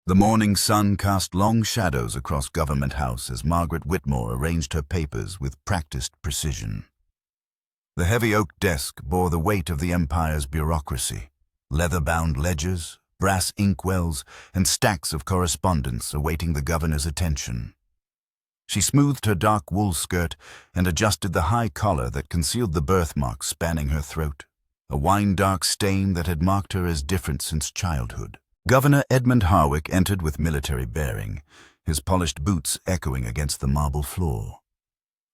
The morning sun cast long shadows across Government House as Margaret Whitmore arranged her papers with practiced precision. The heavy oak desk bore the weight of the Empire's bureaucracy, leather-bound ledgers, brass inkwells, and stacks of correspondence awaiting the governor's attention. She smoothed her dark wool skirt and adjusted the high collar that concealed the birthmark spanning her throat, a wine-dark stain that had marked her as different since childhood. Governor Edmund Harwick entered with military bearing, his polished boots echoing against the marble floor.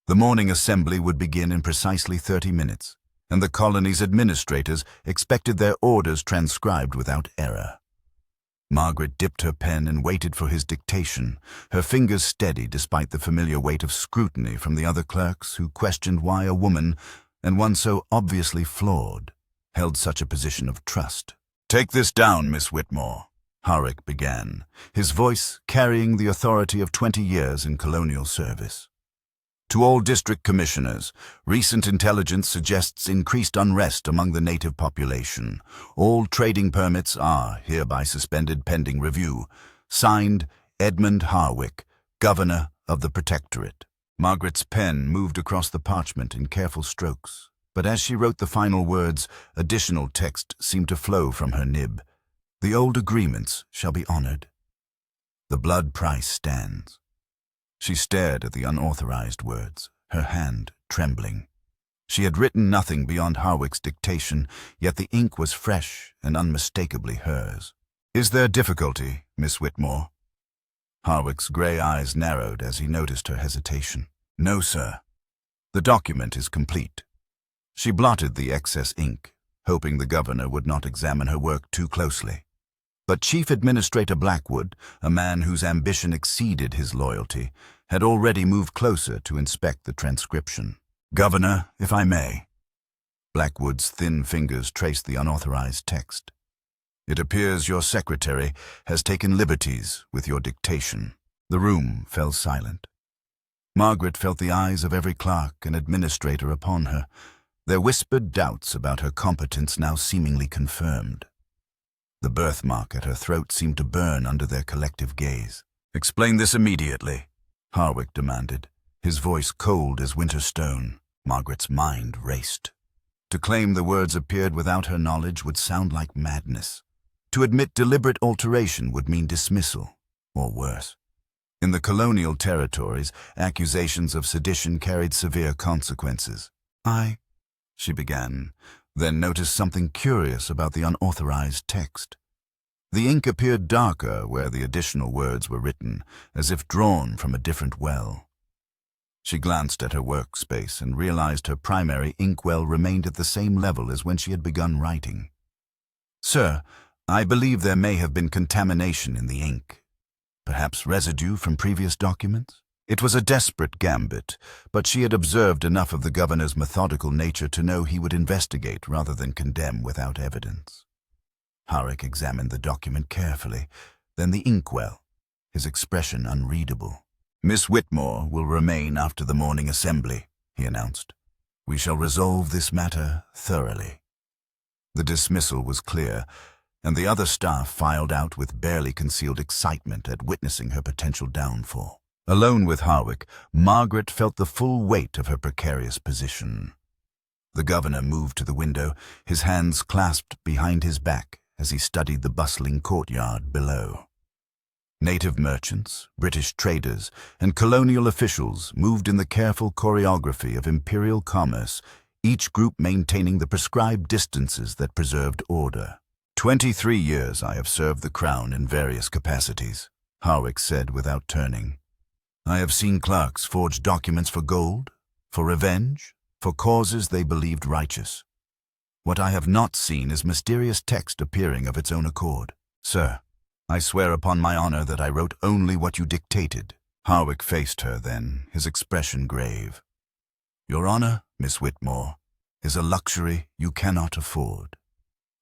The morning assembly would begin in precisely 30 minutes, and the colony's administrators expected their orders transcribed without error. Margaret dipped her pen and waited for his dictation, her fingers steady despite the familiar weight of scrutiny from the other clerks who questioned why a woman, and one so obviously flawed, held such a position of trust. "Take this down, Miss Whitmore," Harwick began, his voice carrying the authority of 20 years in colonial service. "To all district commissioners, recent intelligence suggests increased unrest among the native population. All trading permits are hereby suspended pending review. Signed, Edmund Harwick, Governor of the Protectorate." Margaret's pen moved across the parchment in careful strokes, but as she wrote the final words, additional text seemed to flow from her nib. "The old agreements shall be honored. The blood price stands." She stared at the unauthorized words, her hand trembling. She had written nothing beyond Harwick's dictation, yet the ink was fresh and unmistakably hers. "Is there difficulty, Miss Whitmore?" Harwick's gray eyes narrowed as he noticed her hesitation. "No, sir. The document is complete." She blotted the excess ink, hoping the governor would not examine her work too closely. But Chief Administrator Blackwood, a man whose ambition exceeded his loyalty, had already moved closer to inspect the transcription. "Governor, if I may." Blackwood's thin fingers traced the unauthorized text. "It appears your secretary has taken liberties with your dictation." The room fell silent. Margaret felt the eyes of every clerk and administrator upon her, their whispered doubts about her competence now seemingly confirmed. The birthmark at her throat seemed to burn under their collective gaze. "Explain this immediately," Harwick demanded, his voice cold as winter stone. Margaret's mind raced. To claim the words appeared without her knowledge would sound like madness. To admit deliberate alteration would mean dismissal, or worse. In the colonial territories, accusations of sedition carried severe consequences. She began, then noticed something curious about the unauthorized text. The ink appeared darker where the additional words were written, as if drawn from a different well. She glanced at her workspace and realized her primary inkwell remained at the same level as when she had begun writing. "Sir, I believe there may have been contamination in the ink. Perhaps residue from previous documents?" It was a desperate gambit, but she had observed enough of the governor's methodical nature to know he would investigate rather than condemn without evidence. Harwick examined the document carefully, then the inkwell, his expression unreadable. "Miss Whitmore will remain after the morning assembly," he announced. "We shall resolve this matter thoroughly." The dismissal was clear, and the other staff filed out with barely concealed excitement at witnessing her potential downfall. Alone with Harwick, Margaret felt the full weight of her precarious position. The governor moved to the window, his hands clasped behind his back as he studied the bustling courtyard below. Native merchants, British traders, and colonial officials moved in the careful choreography of imperial commerce, each group maintaining the prescribed distances that preserved order. 23 years I have served the crown in various capacities," Harwick said without turning. "I have seen clerks forge documents for gold, for revenge, for causes they believed righteous. What I have not seen is mysterious text appearing of its own accord. Sir, I swear upon my honor that I wrote only what you dictated." Harwick faced her then, his expression grave. "Your honor, Miss Whitmore, is a luxury you cannot afford.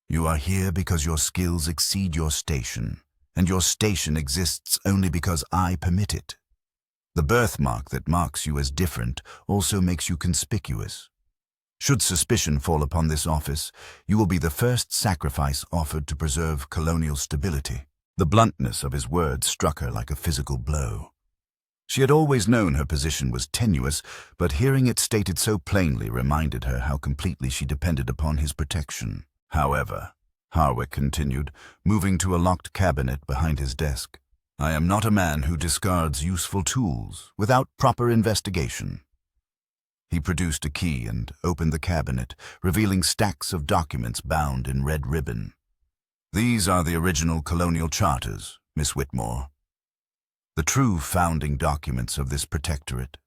You are here because your skills exceed your station, and your station exists only because I permit it. The birthmark that marks you as different also makes you conspicuous. Should suspicion fall upon this office, you will be the first sacrifice offered to preserve colonial stability." The bluntness of his words struck her like a physical blow. She had always known her position was tenuous, but hearing it stated so plainly reminded her how completely she depended upon his protection. However, Harwick continued, moving to a locked cabinet behind his desk, I am not a man who discards useful tools without proper investigation. He produced a key and opened the cabinet, revealing stacks of documents bound in red ribbon. These are the original colonial charters, Miss Whitmore. The true founding documents of this protectorate.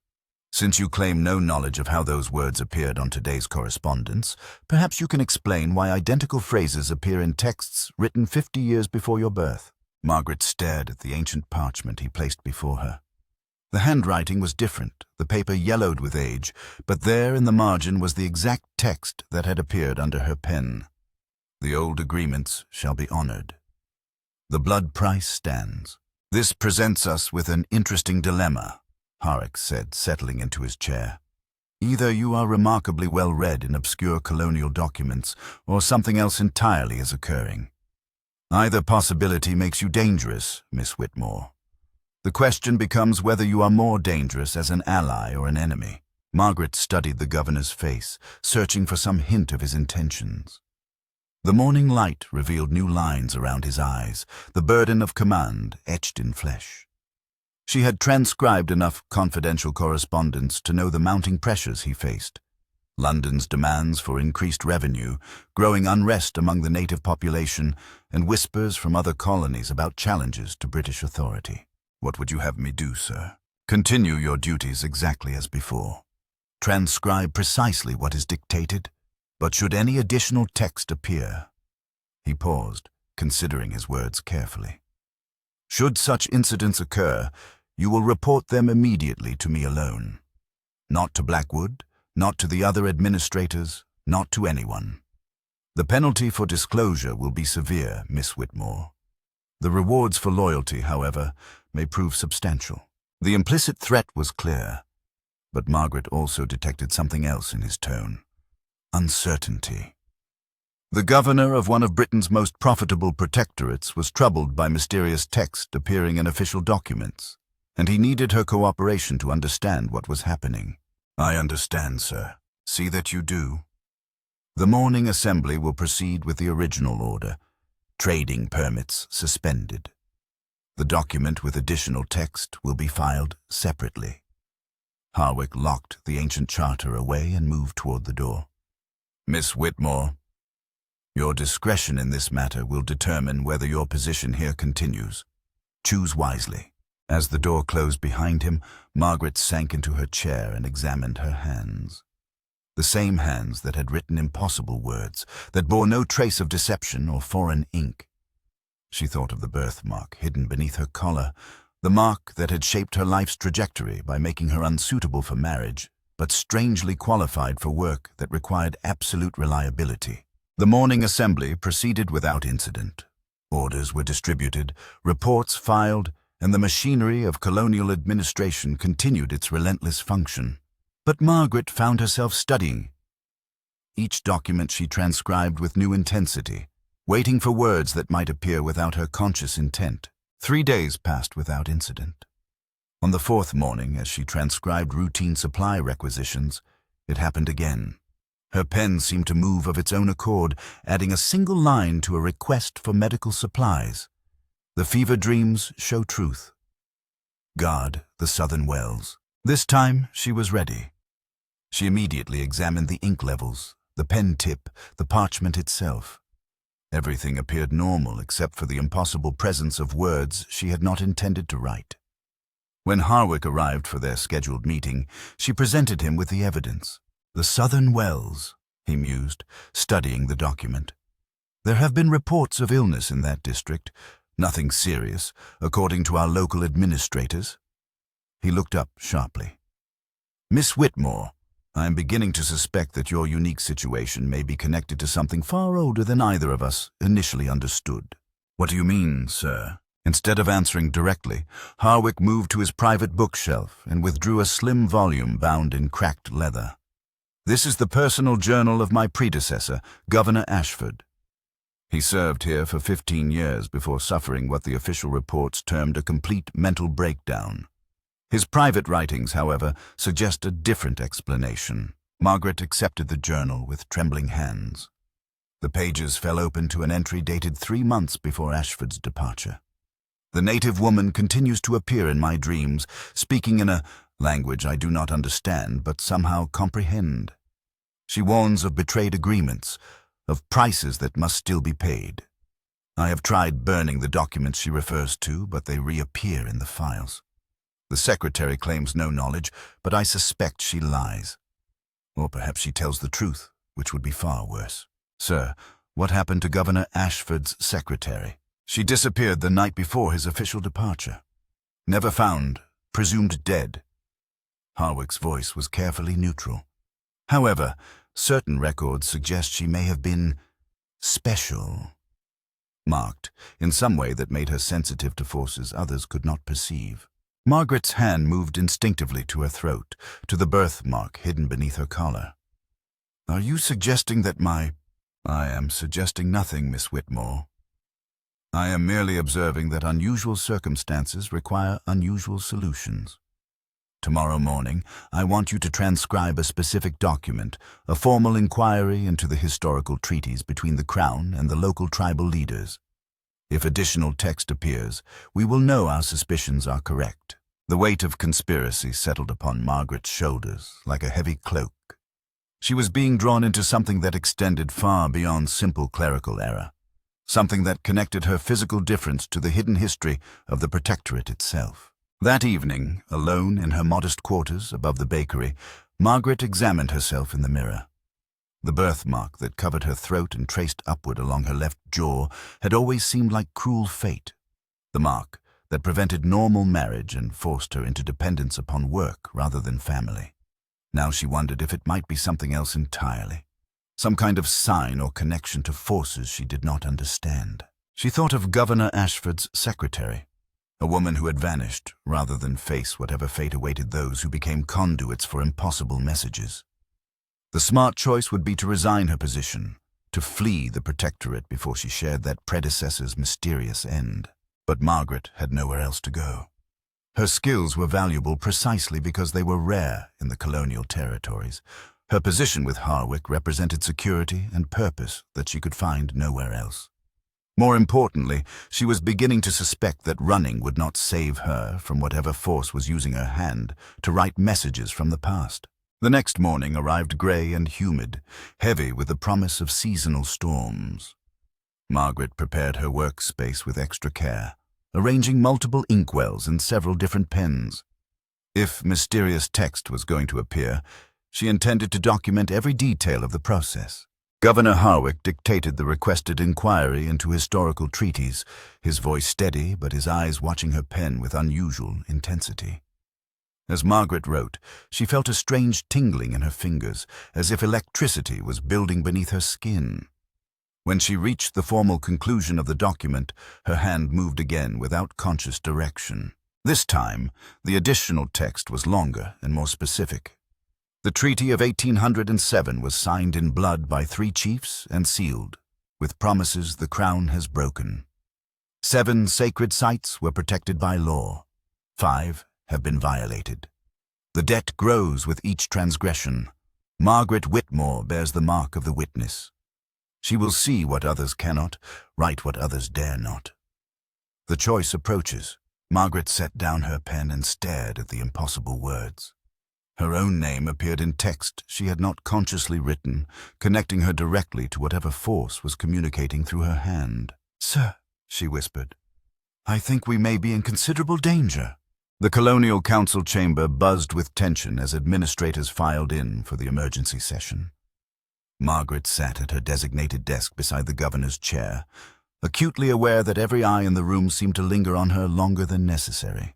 Since you claim no knowledge of how those words appeared on today's correspondence, perhaps you can explain why identical phrases appear in texts written 50 years before your birth. Margaret stared at the ancient parchment he placed before her. The handwriting was different, the paper yellowed with age, but there in the margin was the exact text that had appeared under her pen. The old agreements shall be honored. The blood price stands. This presents us with an interesting dilemma, Harwick said, settling into his chair. Either you are remarkably well read in obscure colonial documents, or something else entirely is occurring. Either possibility makes you dangerous, Miss Whitmore. The question becomes whether you are more dangerous as an ally or an enemy. Margaret studied the governor's face, searching for some hint of his intentions. The morning light revealed new lines around his eyes, the burden of command etched in flesh. She had transcribed enough confidential correspondence to know the mounting pressures he faced. London's demands for increased revenue, growing unrest among the native population, and whispers from other colonies about challenges to British authority. What would you have me do, sir? Continue your duties exactly as before. Transcribe precisely what is dictated, but should any additional text appear... He paused, considering his words carefully. Should such incidents occur, you will report them immediately to me alone. Not to Blackwood, not to the other administrators, not to anyone. The penalty for disclosure will be severe, Miss Whitmore. The rewards for loyalty, however, may prove substantial. The implicit threat was clear, but Margaret also detected something else in his tone. Uncertainty. The governor of one of Britain's most profitable protectorates was troubled by mysterious text appearing in official documents, and he needed her cooperation to understand what was happening. I understand, sir. See that you do. The morning assembly will proceed with the original order, trading permits suspended. The document with additional text will be filed separately. Harwick locked the ancient charter away and moved toward the door. Miss Whitmore, your discretion in this matter will determine whether your position here continues. Choose wisely. As the door closed behind him, Margaret sank into her chair and examined her hands. The same hands that had written impossible words, that bore no trace of deception or foreign ink. She thought of the birthmark hidden beneath her collar, the mark that had shaped her life's trajectory by making her unsuitable for marriage, but strangely qualified for work that required absolute reliability. The morning assembly proceeded without incident. Orders were distributed, reports filed, and the machinery of colonial administration continued its relentless function. But Margaret found herself studying. Each document she transcribed with new intensity, waiting for words that might appear without her conscious intent. 3 days passed without incident. On the 4th morning, as she transcribed routine supply requisitions, it happened again. Her pen seemed to move of its own accord, adding a single line to a request for medical supplies. The fever dreams show truth. Guard the southern wells. This time she was ready. She immediately examined the ink levels, the pen tip, the parchment itself. Everything appeared normal except for the impossible presence of words she had not intended to write. When Harwick arrived for their scheduled meeting, she presented him with the evidence. The southern wells, he mused, studying the document. There have been reports of illness in that district, nothing serious, according to our local administrators. He looked up sharply. Miss Whitmore, I am beginning to suspect that your unique situation may be connected to something far older than either of us initially understood. What do you mean, sir? Instead of answering directly, Harwick moved to his private bookshelf and withdrew a slim volume bound in cracked leather. This is the personal journal of my predecessor, Governor Ashford. He served here for 15 years before suffering what the official reports termed a complete mental breakdown. His private writings, however, suggest a different explanation. Margaret accepted the journal with trembling hands. The pages fell open to an entry dated 3 months before Ashford's departure. The native woman continues to appear in my dreams, speaking in a language I do not understand but somehow comprehend. She warns of betrayed agreements, of prices that must still be paid. I have tried burning the documents she refers to, but they reappear in the files. The secretary claims no knowledge, but I suspect she lies. Or perhaps she tells the truth, which would be far worse. Sir, what happened to Governor Ashford's secretary? She disappeared the night before his official departure. Never found, presumed dead. Harwick's voice was carefully neutral. However, certain records suggest she may have been special, marked in some way that made her sensitive to forces others could not perceive. Margaret's hand moved instinctively to her throat, to the birthmark hidden beneath her collar. Are you suggesting that I am suggesting nothing, Miss Whitmore. I am merely observing that unusual circumstances require unusual solutions. Tomorrow morning, I want you to transcribe a specific document, a formal inquiry into the historical treaties between the Crown and the local tribal leaders. If additional text appears, we will know our suspicions are correct. The weight of conspiracy settled upon Margaret's shoulders like a heavy cloak. She was being drawn into something that extended far beyond simple clerical error, something that connected her physical difference to the hidden history of the Protectorate itself. That evening, alone in her modest quarters above the bakery, Margaret examined herself in the mirror. The birthmark that covered her throat and traced upward along her left jaw had always seemed like cruel fate. The mark that prevented normal marriage and forced her into dependence upon work rather than family. Now she wondered if it might be something else entirely, some kind of sign or connection to forces she did not understand. She thought of Governor Ashford's secretary, a woman who had vanished rather than face whatever fate awaited those who became conduits for impossible messages. The smart choice would be to resign her position, to flee the Protectorate before she shared that predecessor's mysterious end. But Margaret had nowhere else to go. Her skills were valuable precisely because they were rare in the colonial territories. Her position with Harwick represented security and purpose that she could find nowhere else. More importantly, she was beginning to suspect that running would not save her from whatever force was using her hand to write messages from the past. The next morning arrived grey and humid, heavy with the promise of seasonal storms. Margaret prepared her workspace with extra care, arranging multiple inkwells and several different pens. If mysterious text was going to appear, she intended to document every detail of the process. Governor Harwick dictated the requested inquiry into historical treaties, his voice steady but his eyes watching her pen with unusual intensity. As Margaret wrote, she felt a strange tingling in her fingers, as if electricity was building beneath her skin. When she reached the formal conclusion of the document, her hand moved again without conscious direction. This time, the additional text was longer and more specific. The Treaty of 1807 was signed in blood by 3 chiefs and sealed, with promises the Crown has broken. 7 sacred sites were protected by law. 5 have been violated. The debt grows with each transgression. Margaret Whitmore bears the mark of the witness. She will see what others cannot, write what others dare not. The choice approaches. Margaret set down her pen and stared at the impossible words. Her own name appeared in text she had not consciously written, connecting her directly to whatever force was communicating through her hand. "Sir," she whispered, "I think we may be in considerable danger." The Colonial Council chamber buzzed with tension as administrators filed in for the emergency session. Margaret sat at her designated desk beside the governor's chair, acutely aware that every eye in the room seemed to linger on her longer than necessary.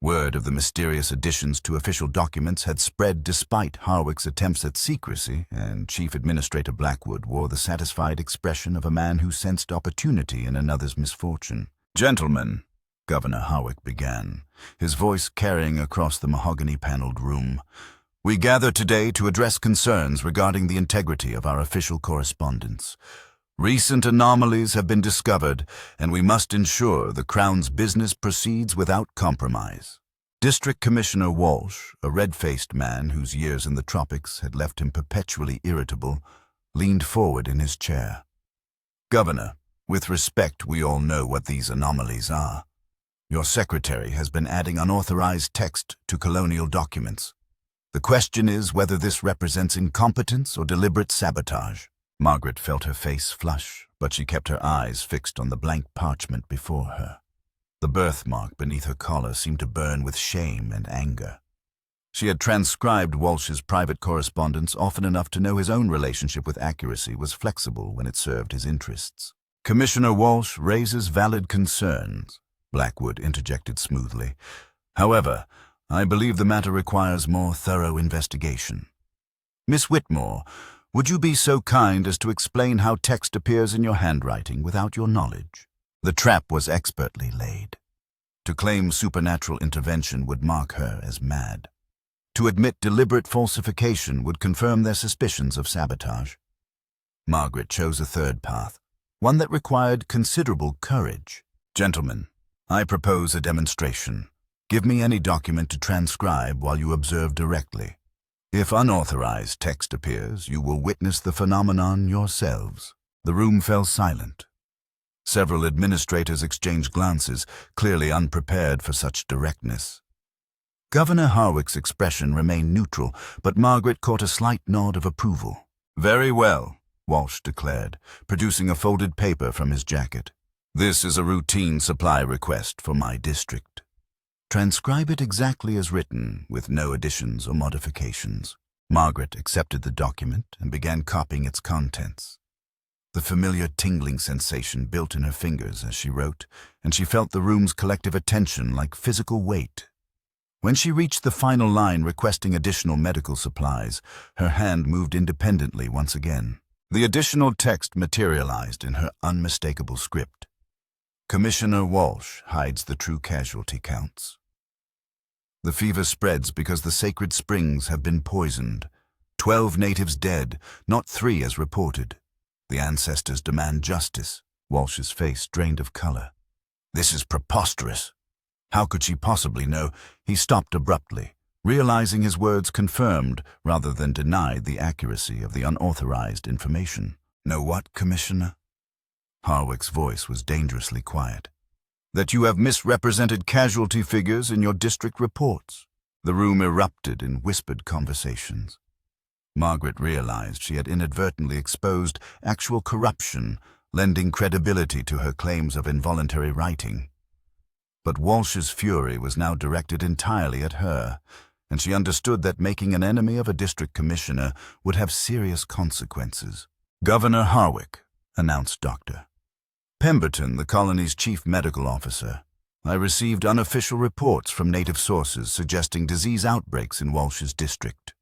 Word of the mysterious additions to official documents had spread despite Harwick's attempts at secrecy, and Chief Administrator Blackwood wore the satisfied expression of a man who sensed opportunity in another's misfortune. "Gentlemen," Governor Harwick began, his voice carrying across the mahogany-paneled room, "we gather today to address concerns regarding the integrity of our official correspondence. Recent anomalies have been discovered, and we must ensure the Crown's business proceeds without compromise. District Commissioner Walsh, a red-faced man whose years in the tropics had left him perpetually irritable, leaned forward in his chair. Governor, with respect, we all know what these anomalies are. Your secretary has been adding unauthorized text to colonial documents. The question is whether this represents incompetence or deliberate sabotage. Margaret felt her face flush, but she kept her eyes fixed on the blank parchment before her. The birthmark beneath her collar seemed to burn with shame and anger. She had transcribed Walsh's private correspondence often enough to know his own relationship with accuracy was flexible when it served his interests. Commissioner Walsh raises valid concerns, Blackwood interjected smoothly. However, I believe the matter requires more thorough investigation. Miss Whitmore, would you be so kind as to explain how text appears in your handwriting without your knowledge? The trap was expertly laid. To claim supernatural intervention would mark her as mad. To admit deliberate falsification would confirm their suspicions of sabotage. Margaret chose a third path, one that required considerable courage. Gentlemen, I propose a demonstration. Give me any document to transcribe while you observe directly. If unauthorized text appears, you will witness the phenomenon yourselves. The room fell silent. Several administrators exchanged glances, clearly unprepared for such directness. Governor Harwick's expression remained neutral, but Margaret caught a slight nod of approval. Very well, Walsh declared, producing a folded paper from his jacket. This is a routine supply request for my district. Transcribe it exactly as written, with no additions or modifications. Margaret accepted the document and began copying its contents. The familiar tingling sensation built in her fingers as she wrote, and she felt the room's collective attention like physical weight. When she reached the final line requesting additional medical supplies, her hand moved independently once again. The additional text materialized in her unmistakable script. Commissioner Walsh hides the true casualty counts. The fever spreads because the sacred springs have been poisoned. 12 natives dead, not 3 as reported. The ancestors demand justice. Walsh's face drained of color. This is preposterous. How could she possibly know? He stopped abruptly, realizing his words confirmed rather than denied the accuracy of the unauthorized information. Know what, Commissioner? Harwick's voice was dangerously quiet. That you have misrepresented casualty figures in your district reports. The room erupted in whispered conversations. Margaret realized she had inadvertently exposed actual corruption, lending credibility to her claims of involuntary writing. But Walsh's fury was now directed entirely at her, and she understood that making an enemy of a district commissioner would have serious consequences. Governor Harwick, announced Dr. Pemberton, the colony's chief medical officer. I received unofficial reports from native sources suggesting disease outbreaks in Walsh's district.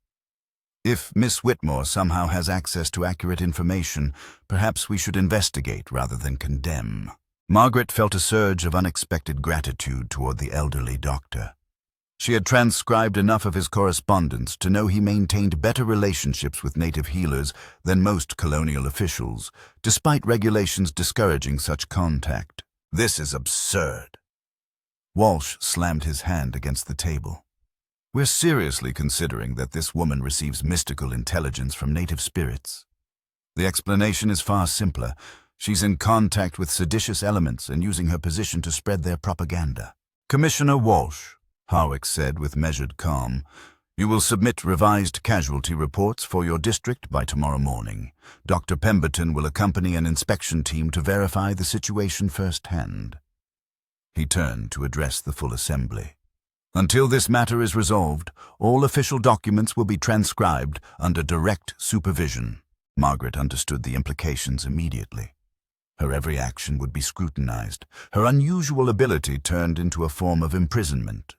If Miss Whitmore somehow has access to accurate information, perhaps we should investigate rather than condemn. Margaret felt a surge of unexpected gratitude toward the elderly doctor. She had transcribed enough of his correspondence to know he maintained better relationships with native healers than most colonial officials, despite regulations discouraging such contact. This is absurd. Walsh slammed his hand against the table. We're seriously considering that this woman receives mystical intelligence from native spirits. The explanation is far simpler. She's in contact with seditious elements and using her position to spread their propaganda. Commissioner Walsh, Harwick said with measured calm, you will submit revised casualty reports for your district by tomorrow morning. Dr. Pemberton will accompany an inspection team to verify the situation firsthand. He turned to address the full assembly. Until this matter is resolved, all official documents will be transcribed under direct supervision. Margaret understood the implications immediately. Her every action would be scrutinized, her unusual ability turned into a form of imprisonment.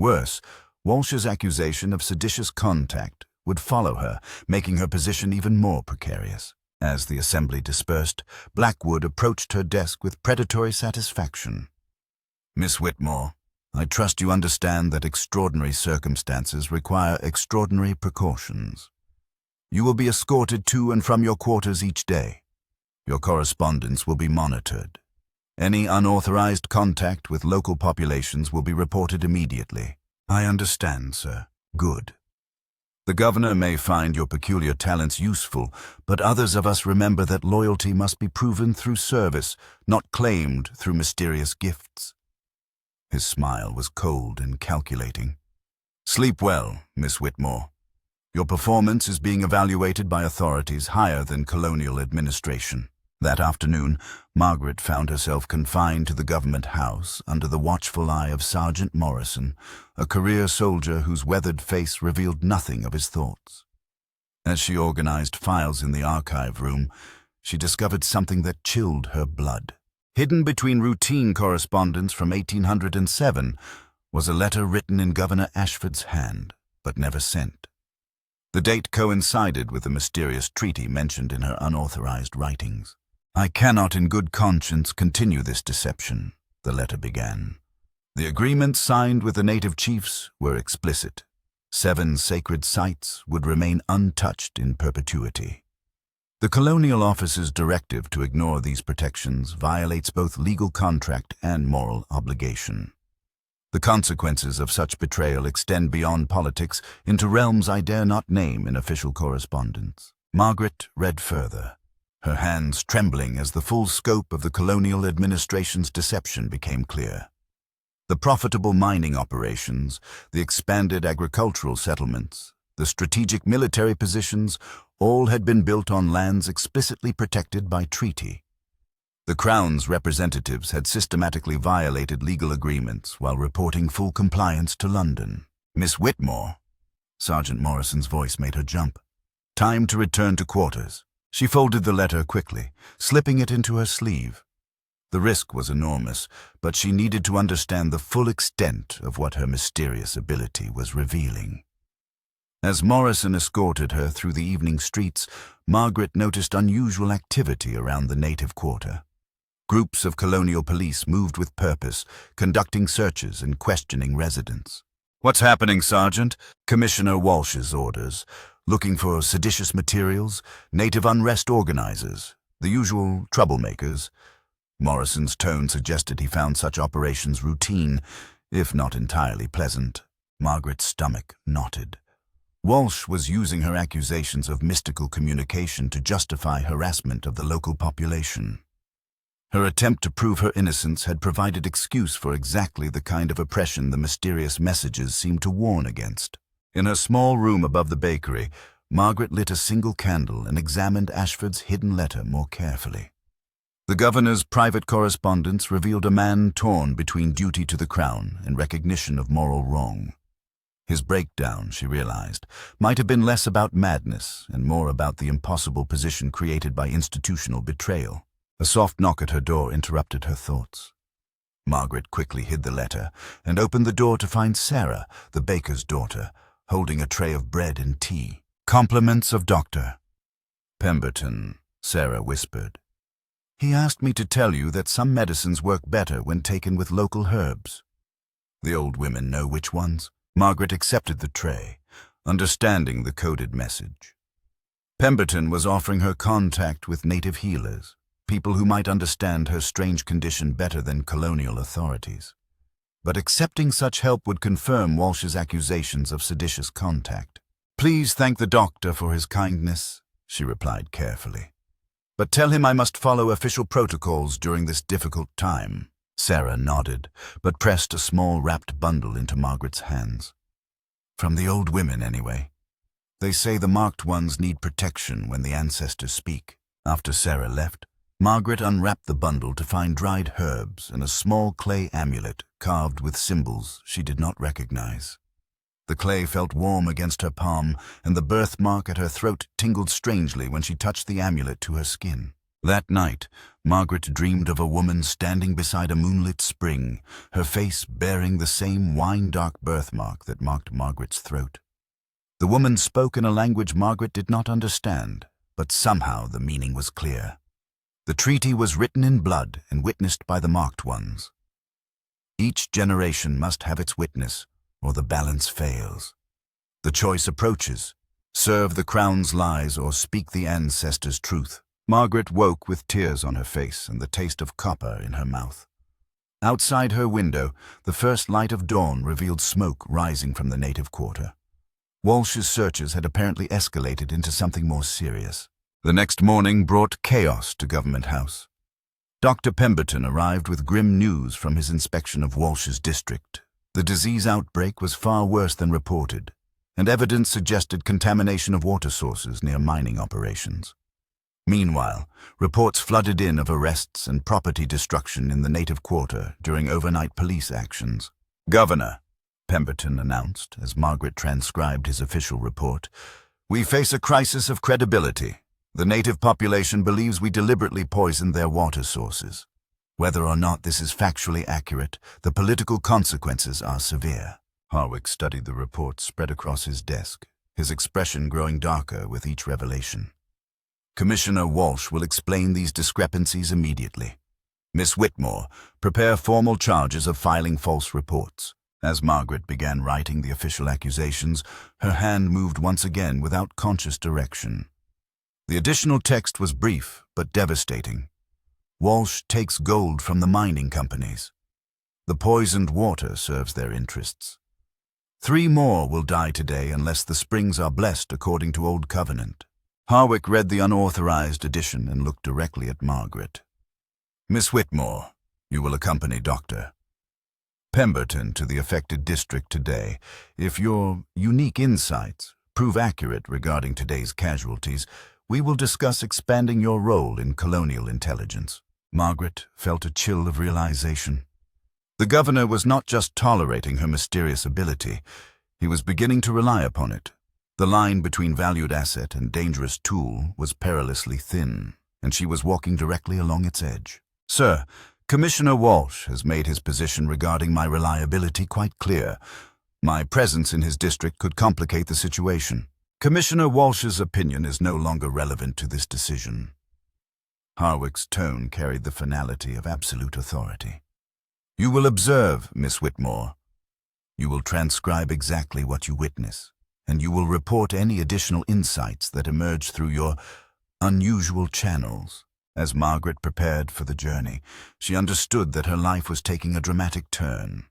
Worse, Walsh's accusation of seditious contact would follow her, making her position even more precarious. As the assembly dispersed, Blackwood approached her desk with predatory satisfaction. Miss Whitmore, I trust you understand that extraordinary circumstances require extraordinary precautions. You will be escorted to and from your quarters each day. Your correspondence will be monitored. Any unauthorized contact with local populations will be reported immediately. I understand, sir. Good. The governor may find your peculiar talents useful, but others of us remember that loyalty must be proven through service, not claimed through mysterious gifts. His smile was cold and calculating. Sleep well, Miss Whitmore. Your performance is being evaluated by authorities higher than colonial administration. That afternoon, Margaret found herself confined to the government house under the watchful eye of Sergeant Morrison, a career soldier whose weathered face revealed nothing of his thoughts. As she organized files in the archive room, she discovered something that chilled her blood. Hidden between routine correspondence from 1807 was a letter written in Governor Ashford's hand, but never sent. The date coincided with the mysterious treaty mentioned in her unauthorized writings. I cannot in good conscience continue this deception, the letter began. The agreements signed with the native chiefs were explicit. 7 sacred sites would remain untouched in perpetuity. The colonial officer's directive to ignore these protections violates both legal contract and moral obligation. The consequences of such betrayal extend beyond politics into realms I dare not name in official correspondence. Margaret read further, her hands trembling as the full scope of the colonial administration's deception became clear. The profitable mining operations, the expanded agricultural settlements, the strategic military positions, all had been built on lands explicitly protected by treaty. The Crown's representatives had systematically violated legal agreements while reporting full compliance to London. Miss Whitmore, Sergeant Morrison's voice made her jump. Time to return to quarters. She folded the letter quickly, slipping it into her sleeve. The risk was enormous, but she needed to understand the full extent of what her mysterious ability was revealing. As Morrison escorted her through the evening streets, Margaret noticed unusual activity around the native quarter. Groups of colonial police moved with purpose, conducting searches and questioning residents. What's happening, Sergeant? Commissioner Walsh's orders. Looking for seditious materials, native unrest organizers, the usual troublemakers. Morrison's tone suggested he found such operations routine, if not entirely pleasant. Margaret's stomach knotted. Walsh was using her accusations of mystical communication to justify harassment of the local population. Her attempt to prove her innocence had provided excuse for exactly the kind of oppression the mysterious messages seemed to warn against. In her small room above the bakery, Margaret lit a single candle and examined Ashford's hidden letter more carefully. The governor's private correspondence revealed a man torn between duty to the Crown and recognition of moral wrong. His breakdown, she realized, might have been less about madness and more about the impossible position created by institutional betrayal. A soft knock at her door interrupted her thoughts. Margaret quickly hid the letter and opened the door to find Sarah, the baker's daughter, holding a tray of bread and tea. Compliments of Dr. Pemberton, Sarah whispered. He asked me to tell you that some medicines work better when taken with local herbs. The old women know which ones. Margaret accepted the tray, understanding the coded message. Pemberton was offering her contact with native healers, people who might understand her strange condition better than colonial authorities. But accepting such help would confirm Walsh's accusations of seditious contact. Please thank the doctor for his kindness, she replied carefully. But tell him I must follow official protocols during this difficult time. Sarah nodded, but pressed a small wrapped bundle into Margaret's hands. From the old women, anyway. They say the marked ones need protection when the ancestors speak. After Sarah left, Margaret unwrapped the bundle to find dried herbs and a small clay amulet carved with symbols she did not recognize. The clay felt warm against her palm, and the birthmark at her throat tingled strangely when she touched the amulet to her skin. That night, Margaret dreamed of a woman standing beside a moonlit spring, her face bearing the same wine-dark birthmark that marked Margaret's throat. The woman spoke in a language Margaret did not understand, but somehow the meaning was clear. The treaty was written in blood and witnessed by the marked ones. Each generation must have its witness, or the balance fails. The choice approaches: serve the Crown's lies or speak the ancestors' truth. Margaret woke with tears on her face and the taste of copper in her mouth. Outside her window, the first light of dawn revealed smoke rising from the native quarter. Walsh's searches had apparently escalated into something more serious. The next morning brought chaos to Government House. Dr. Pemberton arrived with grim news from his inspection of Walsh's district. The disease outbreak was far worse than reported, and evidence suggested contamination of water sources near mining operations. Meanwhile, reports flooded in of arrests and property destruction in the native quarter during overnight police actions. "Governor," Pemberton announced as Margaret transcribed his official report, "we face a crisis of credibility. The native population believes we deliberately poisoned their water sources. Whether or not this is factually accurate, the political consequences are severe." Harwick studied the report spread across his desk, his expression growing darker with each revelation. "Commissioner Walsh will explain these discrepancies immediately. Miss Whitmore, prepare formal charges of filing false reports." As Margaret began writing the official accusations, her hand moved once again without conscious direction. The additional text was brief but devastating. "Walsh takes gold from the mining companies. The poisoned water serves their interests. 3 more will die today unless the springs are blessed according to Old Covenant." Harwick read the unauthorized edition and looked directly at Margaret. "Miss Whitmore, you will accompany Dr. Pemberton to the affected district today. If your unique insights prove accurate regarding today's casualties, we will discuss expanding your role in colonial intelligence." Margaret felt a chill of realization. The governor was not just tolerating her mysterious ability, he was beginning to rely upon it. The line between valued asset and dangerous tool was perilously thin, and she was walking directly along its edge. "Sir, Commissioner Walsh has made his position regarding my reliability quite clear. My presence in his district could complicate the situation. Commissioner Walsh's opinion is no longer relevant to this decision." Harwick's tone carried the finality of absolute authority. "You will observe, Miss Whitmore. You will transcribe exactly what you witness, and you will report any additional insights that emerge through your unusual channels." As Margaret prepared for the journey, she understood that her life was taking a dramatic turn.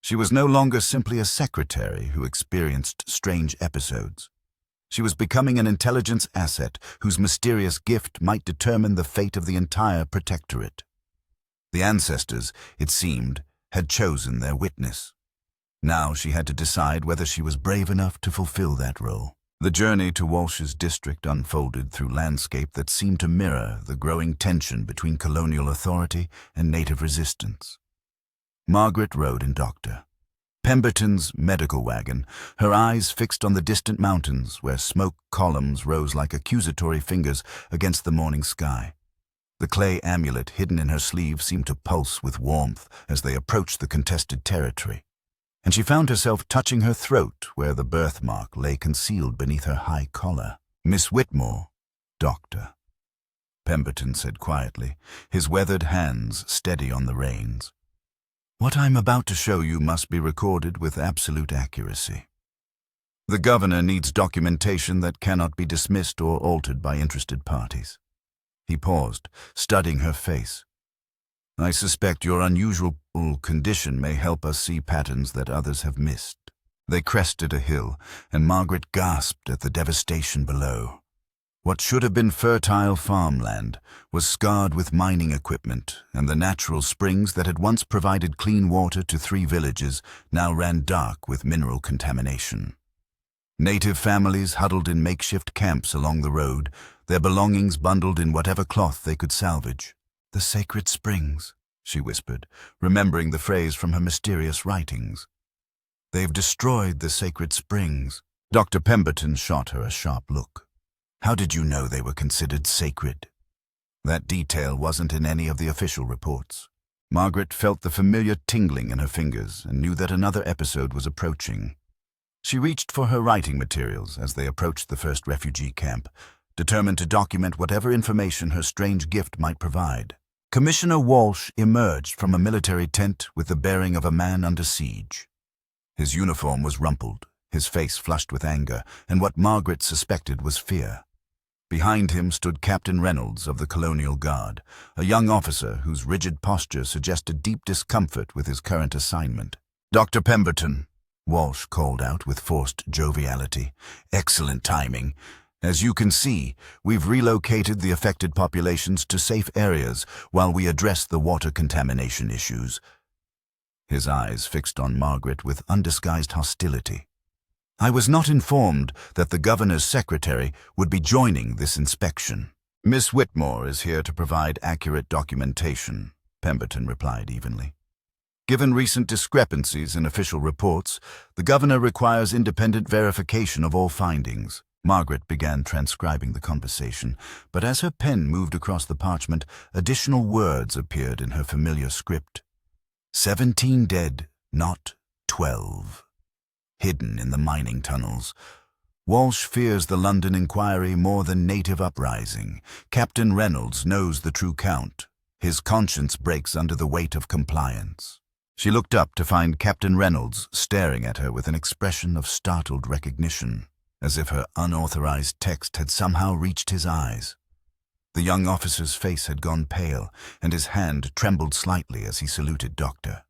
She was no longer simply a secretary who experienced strange episodes. She was becoming an intelligence asset whose mysterious gift might determine the fate of the entire protectorate. The ancestors, it seemed, had chosen their witness. Now she had to decide whether she was brave enough to fulfill that role. The journey to Walsh's district unfolded through landscape that seemed to mirror the growing tension between colonial authority and native resistance. Margaret rode in Dr. Pemberton's medical wagon, her eyes fixed on the distant mountains where smoke columns rose like accusatory fingers against the morning sky. The clay amulet hidden in her sleeve seemed to pulse with warmth as they approached the contested territory, and she found herself touching her throat where the birthmark lay concealed beneath her high collar. "Miss Whitmore, Doctor," Pemberton said quietly, his weathered hands steady on the reins. "What I'm about to show you must be recorded with absolute accuracy. The governor needs documentation that cannot be dismissed or altered by interested parties." He paused, studying her face. "I suspect your unusual condition may help us see patterns that others have missed." They crested a hill, and Margaret gasped at the devastation below. What should have been fertile farmland was scarred with mining equipment, and the natural springs that had once provided clean water to 3 villages now ran dark with mineral contamination. Native families huddled in makeshift camps along the road, their belongings bundled in whatever cloth they could salvage. "The sacred springs," she whispered, remembering the phrase from her mysterious writings. "They've destroyed the sacred springs." Dr. Pemberton shot her a sharp look. "How did you know they were considered sacred?" That detail wasn't in any of the official reports. Margaret felt the familiar tingling in her fingers and knew that another episode was approaching. She reached for her writing materials as they approached the first refugee camp, determined to document whatever information her strange gift might provide. Commissioner Walsh emerged from a military tent with the bearing of a man under siege. His uniform was rumpled, his face flushed with anger, and what Margaret suspected was fear. Behind him stood Captain Reynolds of the Colonial Guard, a young officer whose rigid posture suggested deep discomfort with his current assignment. "Dr. Pemberton," Walsh called out with forced joviality. "Excellent timing. As you can see, we've relocated the affected populations to safe areas while we address the water contamination issues." His eyes fixed on Margaret with undisguised hostility. "I was not informed that the governor's secretary would be joining this inspection." "Miss Whitmore is here to provide accurate documentation," Pemberton replied evenly. "Given recent discrepancies in official reports, the governor requires independent verification of all findings." Margaret began transcribing the conversation, but as her pen moved across the parchment, additional words appeared in her familiar script. 17 dead, not 12. Hidden in the mining tunnels. Walsh fears the London inquiry more than native uprising. Captain Reynolds knows the true count. His conscience breaks under the weight of compliance. She looked up to find Captain Reynolds staring at her with an expression of startled recognition, as if her unauthorized text had somehow reached his eyes. The young officer's face had gone pale, and his hand trembled slightly as he saluted Dr.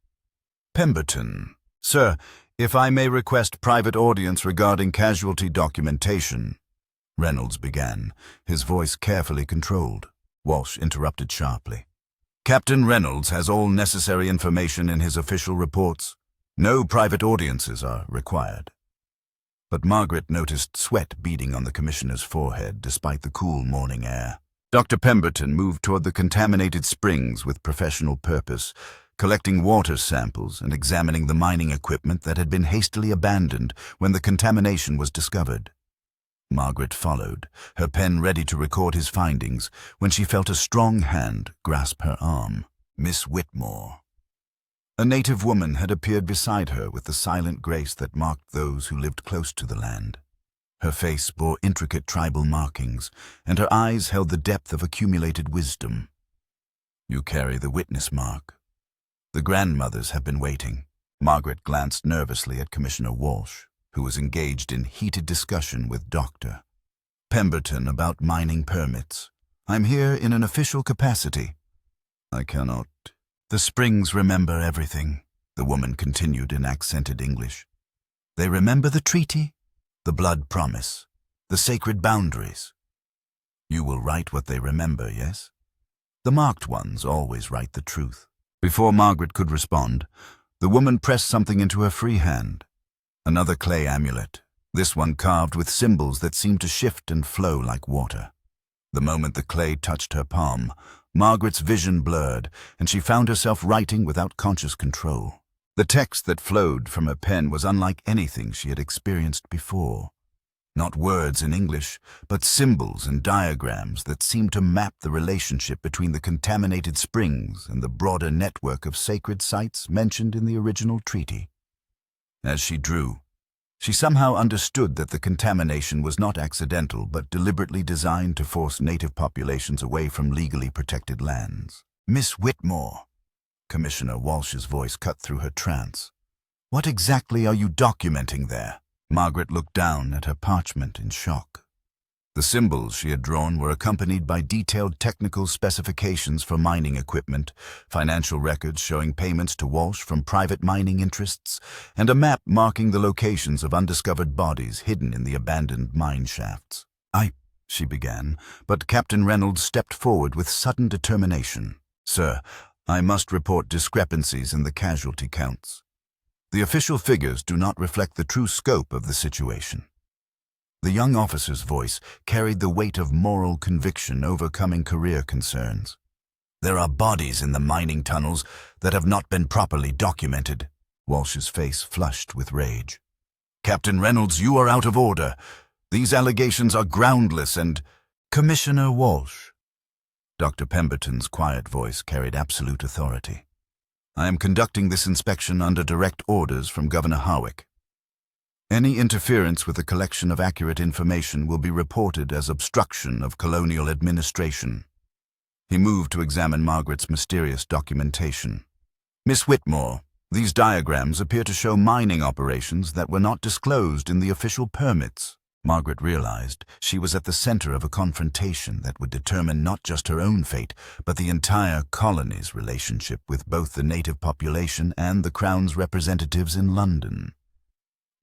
Pemberton. "Sir, if I may request private audience regarding casualty documentation," Reynolds began, his voice carefully controlled. Walsh interrupted sharply. "Captain Reynolds has all necessary information in his official reports. No private audiences are required." But Margaret noticed sweat beading on the commissioner's forehead despite the cool morning air. Dr. Pemberton moved toward the contaminated springs with professional purpose, collecting water samples and examining the mining equipment that had been hastily abandoned when the contamination was discovered. Margaret followed, her pen ready to record his findings, when she felt a strong hand grasp her arm. Miss Whitmore. A native woman had appeared beside her with the silent grace that marked those who lived close to the land. Her face bore intricate tribal markings, and her eyes held the depth of accumulated wisdom. "You carry the witness mark. The grandmothers have been waiting." Margaret glanced nervously at Commissioner Walsh, who was engaged in heated discussion with Dr. Pemberton about mining permits. "I'm here in an official capacity." "I cannot." "The springs remember everything," the woman continued in accented English. "They remember the treaty, the blood promise, the sacred boundaries. You will write what they remember, yes? The marked ones always write the truth." Before Margaret could respond, the woman pressed something into her free hand. Another clay amulet, this one carved with symbols that seemed to shift and flow like water. The moment the clay touched her palm, Margaret's vision blurred, and she found herself writing without conscious control. The text that flowed from her pen was unlike anything she had experienced before. Not words in English, but symbols and diagrams that seemed to map the relationship between the contaminated springs and the broader network of sacred sites mentioned in the original treaty. As she drew, she somehow understood that the contamination was not accidental but deliberately designed to force native populations away from legally protected lands. "Miss Whitmore," Commissioner Walsh's voice cut through her trance. "What exactly are you documenting there?" Margaret looked down at her parchment in shock. The symbols she had drawn were accompanied by detailed technical specifications for mining equipment, financial records showing payments to Walsh from private mining interests, and a map marking the locations of undiscovered bodies hidden in the abandoned mine shafts. She began, but Captain Reynolds stepped forward with sudden determination. "Sir, I must report discrepancies in the casualty counts. The official figures do not reflect the true scope of the situation." The young officer's voice carried the weight of moral conviction overcoming career concerns. "There are bodies in the mining tunnels that have not been properly documented." Walsh's face flushed with rage. "Captain Reynolds, you are out of order. These allegations are groundless and—" "Commissioner Walsh." Dr. Pemberton's quiet voice carried absolute authority. "I am conducting this inspection under direct orders from Governor Hawick. Any interference with the collection of accurate information will be reported as obstruction of colonial administration." He moved to examine Margaret's mysterious documentation. "Miss Whitmore, these diagrams appear to show mining operations that were not disclosed in the official permits." Margaret realized she was at the center of a confrontation that would determine not just her own fate, but the entire colony's relationship with both the native population and the Crown's representatives in London.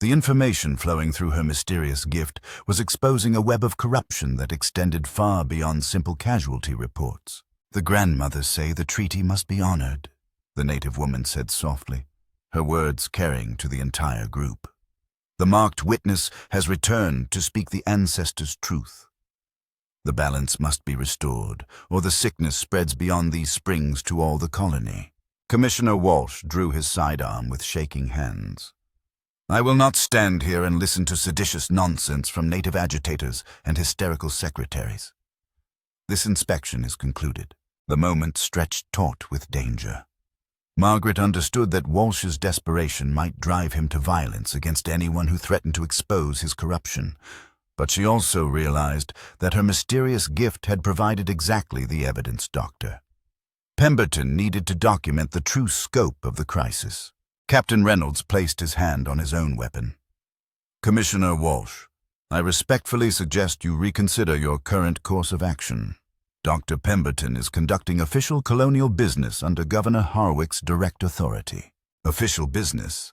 The information flowing through her mysterious gift was exposing a web of corruption that extended far beyond simple casualty reports. "The grandmothers say the treaty must be honored," the native woman said softly, her words carrying to the entire group. "The marked witness has returned to speak the ancestors' truth. The balance must be restored, or the sickness spreads beyond these springs to all the colony." Commissioner Walsh drew his sidearm with shaking hands. "I will not stand here and listen to seditious nonsense from native agitators and hysterical secretaries. This inspection is concluded." The moment stretched taut with danger. Margaret understood that Walsh's desperation might drive him to violence against anyone who threatened to expose his corruption, but she also realized that her mysterious gift had provided exactly the evidence Dr. Pemberton needed to document the true scope of the crisis. Captain Reynolds placed his hand on his own weapon. "Commissioner Walsh, I respectfully suggest you reconsider your current course of action. Dr. Pemberton is conducting official colonial business under Governor Harwick's direct authority." "Official business?"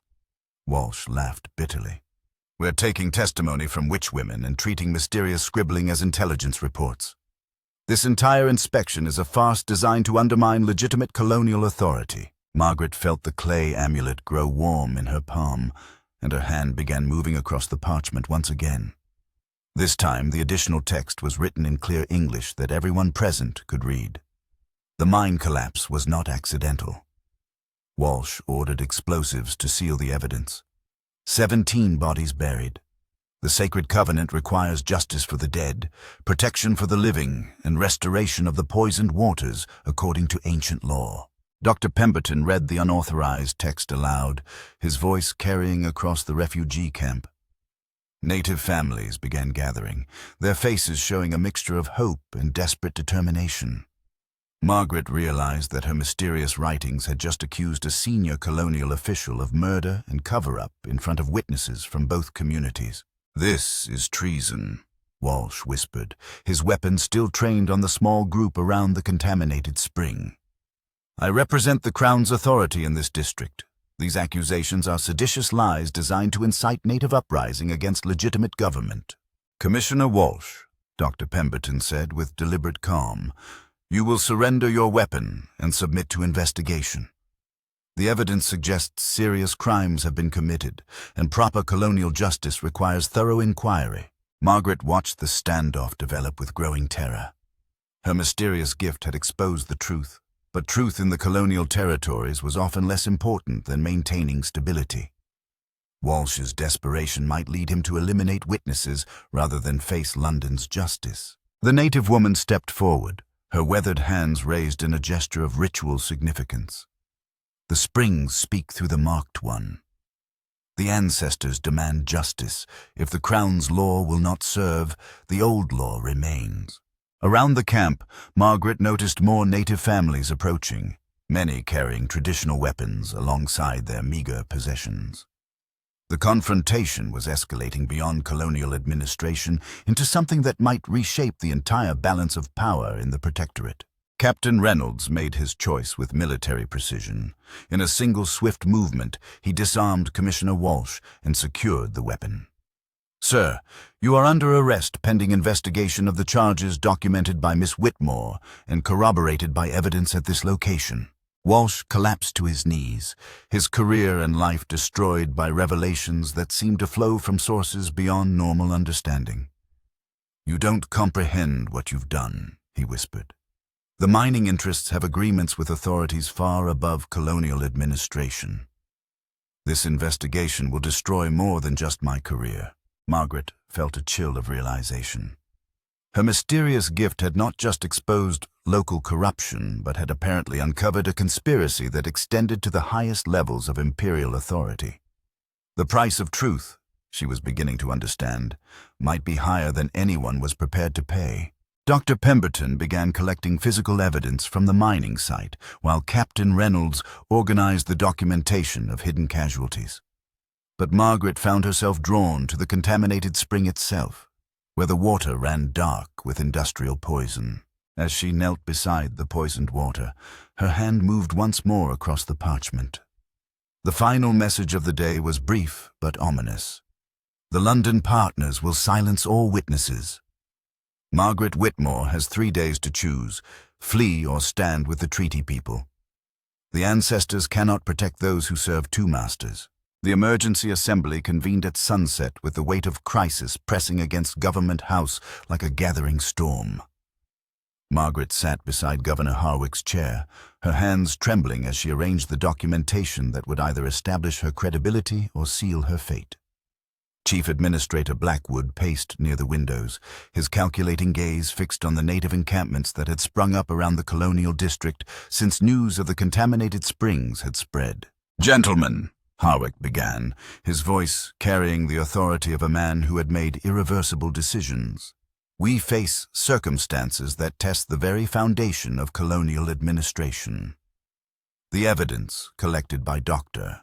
Walsh laughed bitterly. "We're taking testimony from witchwomen and treating mysterious scribbling as intelligence reports. This entire inspection is a farce designed to undermine legitimate colonial authority." Margaret felt the clay amulet grow warm in her palm, and her hand began moving across the parchment once again. This time, the additional text was written in clear English that everyone present could read. The mine collapse was not accidental. Walsh ordered explosives to seal the evidence. 17 bodies buried. The sacred covenant requires justice for the dead, protection for the living, and restoration of the poisoned waters according to ancient law. Dr. Pemberton read the unauthorized text aloud, his voice carrying across the refugee camp. Native families began gathering, their faces showing a mixture of hope and desperate determination. Margaret realized that her mysterious writings had just accused a senior colonial official of murder and cover-up in front of witnesses from both communities. "This is treason," Walsh whispered, his weapon still trained on the small group around the contaminated spring. "I represent the Crown's authority in this district. These accusations are seditious lies designed to incite native uprising against legitimate government." "Commissioner Walsh," Dr. Pemberton said with deliberate calm, "you will surrender your weapon and submit to investigation. The evidence suggests serious crimes have been committed, and proper colonial justice requires thorough inquiry." Margaret watched the standoff develop with growing terror. Her mysterious gift had exposed the truth, but truth in the colonial territories was often less important than maintaining stability. Walsh's desperation might lead him to eliminate witnesses rather than face London's justice. The native woman stepped forward, her weathered hands raised in a gesture of ritual significance. "The springs speak through the marked one. The ancestors demand justice. If the Crown's law will not serve, the old law remains." Around the camp, Margaret noticed more native families approaching, many carrying traditional weapons alongside their meager possessions. The confrontation was escalating beyond colonial administration into something that might reshape the entire balance of power in the Protectorate. Captain Reynolds made his choice with military precision. In a single swift movement, he disarmed Commissioner Walsh and secured the weapon. "Sir, you are under arrest pending investigation of the charges documented by Miss Whitmore and corroborated by evidence at this location." Walsh collapsed to his knees, his career and life destroyed by revelations that seemed to flow from sources beyond normal understanding. "You don't comprehend what you've done," he whispered. "The mining interests have agreements with authorities far above colonial administration. This investigation will destroy more than just my career." Margaret felt a chill of realization. Her mysterious gift had not just exposed local corruption, but had apparently uncovered a conspiracy that extended to the highest levels of imperial authority. The price of truth, she was beginning to understand, might be higher than anyone was prepared to pay. Dr. Pemberton began collecting physical evidence from the mining site, while Captain Reynolds organized the documentation of hidden casualties. But Margaret found herself drawn to the contaminated spring itself, where the water ran dark with industrial poison. As she knelt beside the poisoned water, her hand moved once more across the parchment. The final message of the day was brief but ominous. The London partners will silence all witnesses. Margaret Whitmore has 3 days to choose: flee or stand with the treaty people. The ancestors cannot protect those who serve 2 masters. The emergency assembly convened at sunset with the weight of crisis pressing against Government House like a gathering storm. Margaret sat beside Governor Harwick's chair, her hands trembling as she arranged the documentation that would either establish her credibility or seal her fate. Chief Administrator Blackwood paced near the windows, his calculating gaze fixed on the native encampments that had sprung up around the colonial district since news of the contaminated springs had spread. "Gentlemen," Harwick began, his voice carrying the authority of a man who had made irreversible decisions. "We face circumstances that test the very foundation of colonial administration. The evidence collected by Dr.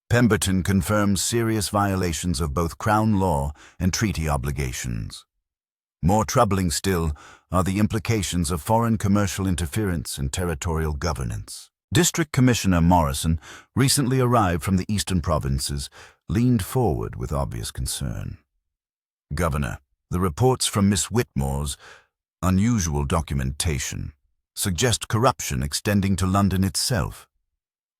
Pemberton confirms serious violations of both Crown law and treaty obligations. More troubling still are the implications of foreign commercial interference and territorial governance." District Commissioner Morrison, recently arrived from the eastern provinces, leaned forward with obvious concern. "Governor, the reports from Miss Whitmore's unusual documentation suggest corruption extending to London itself.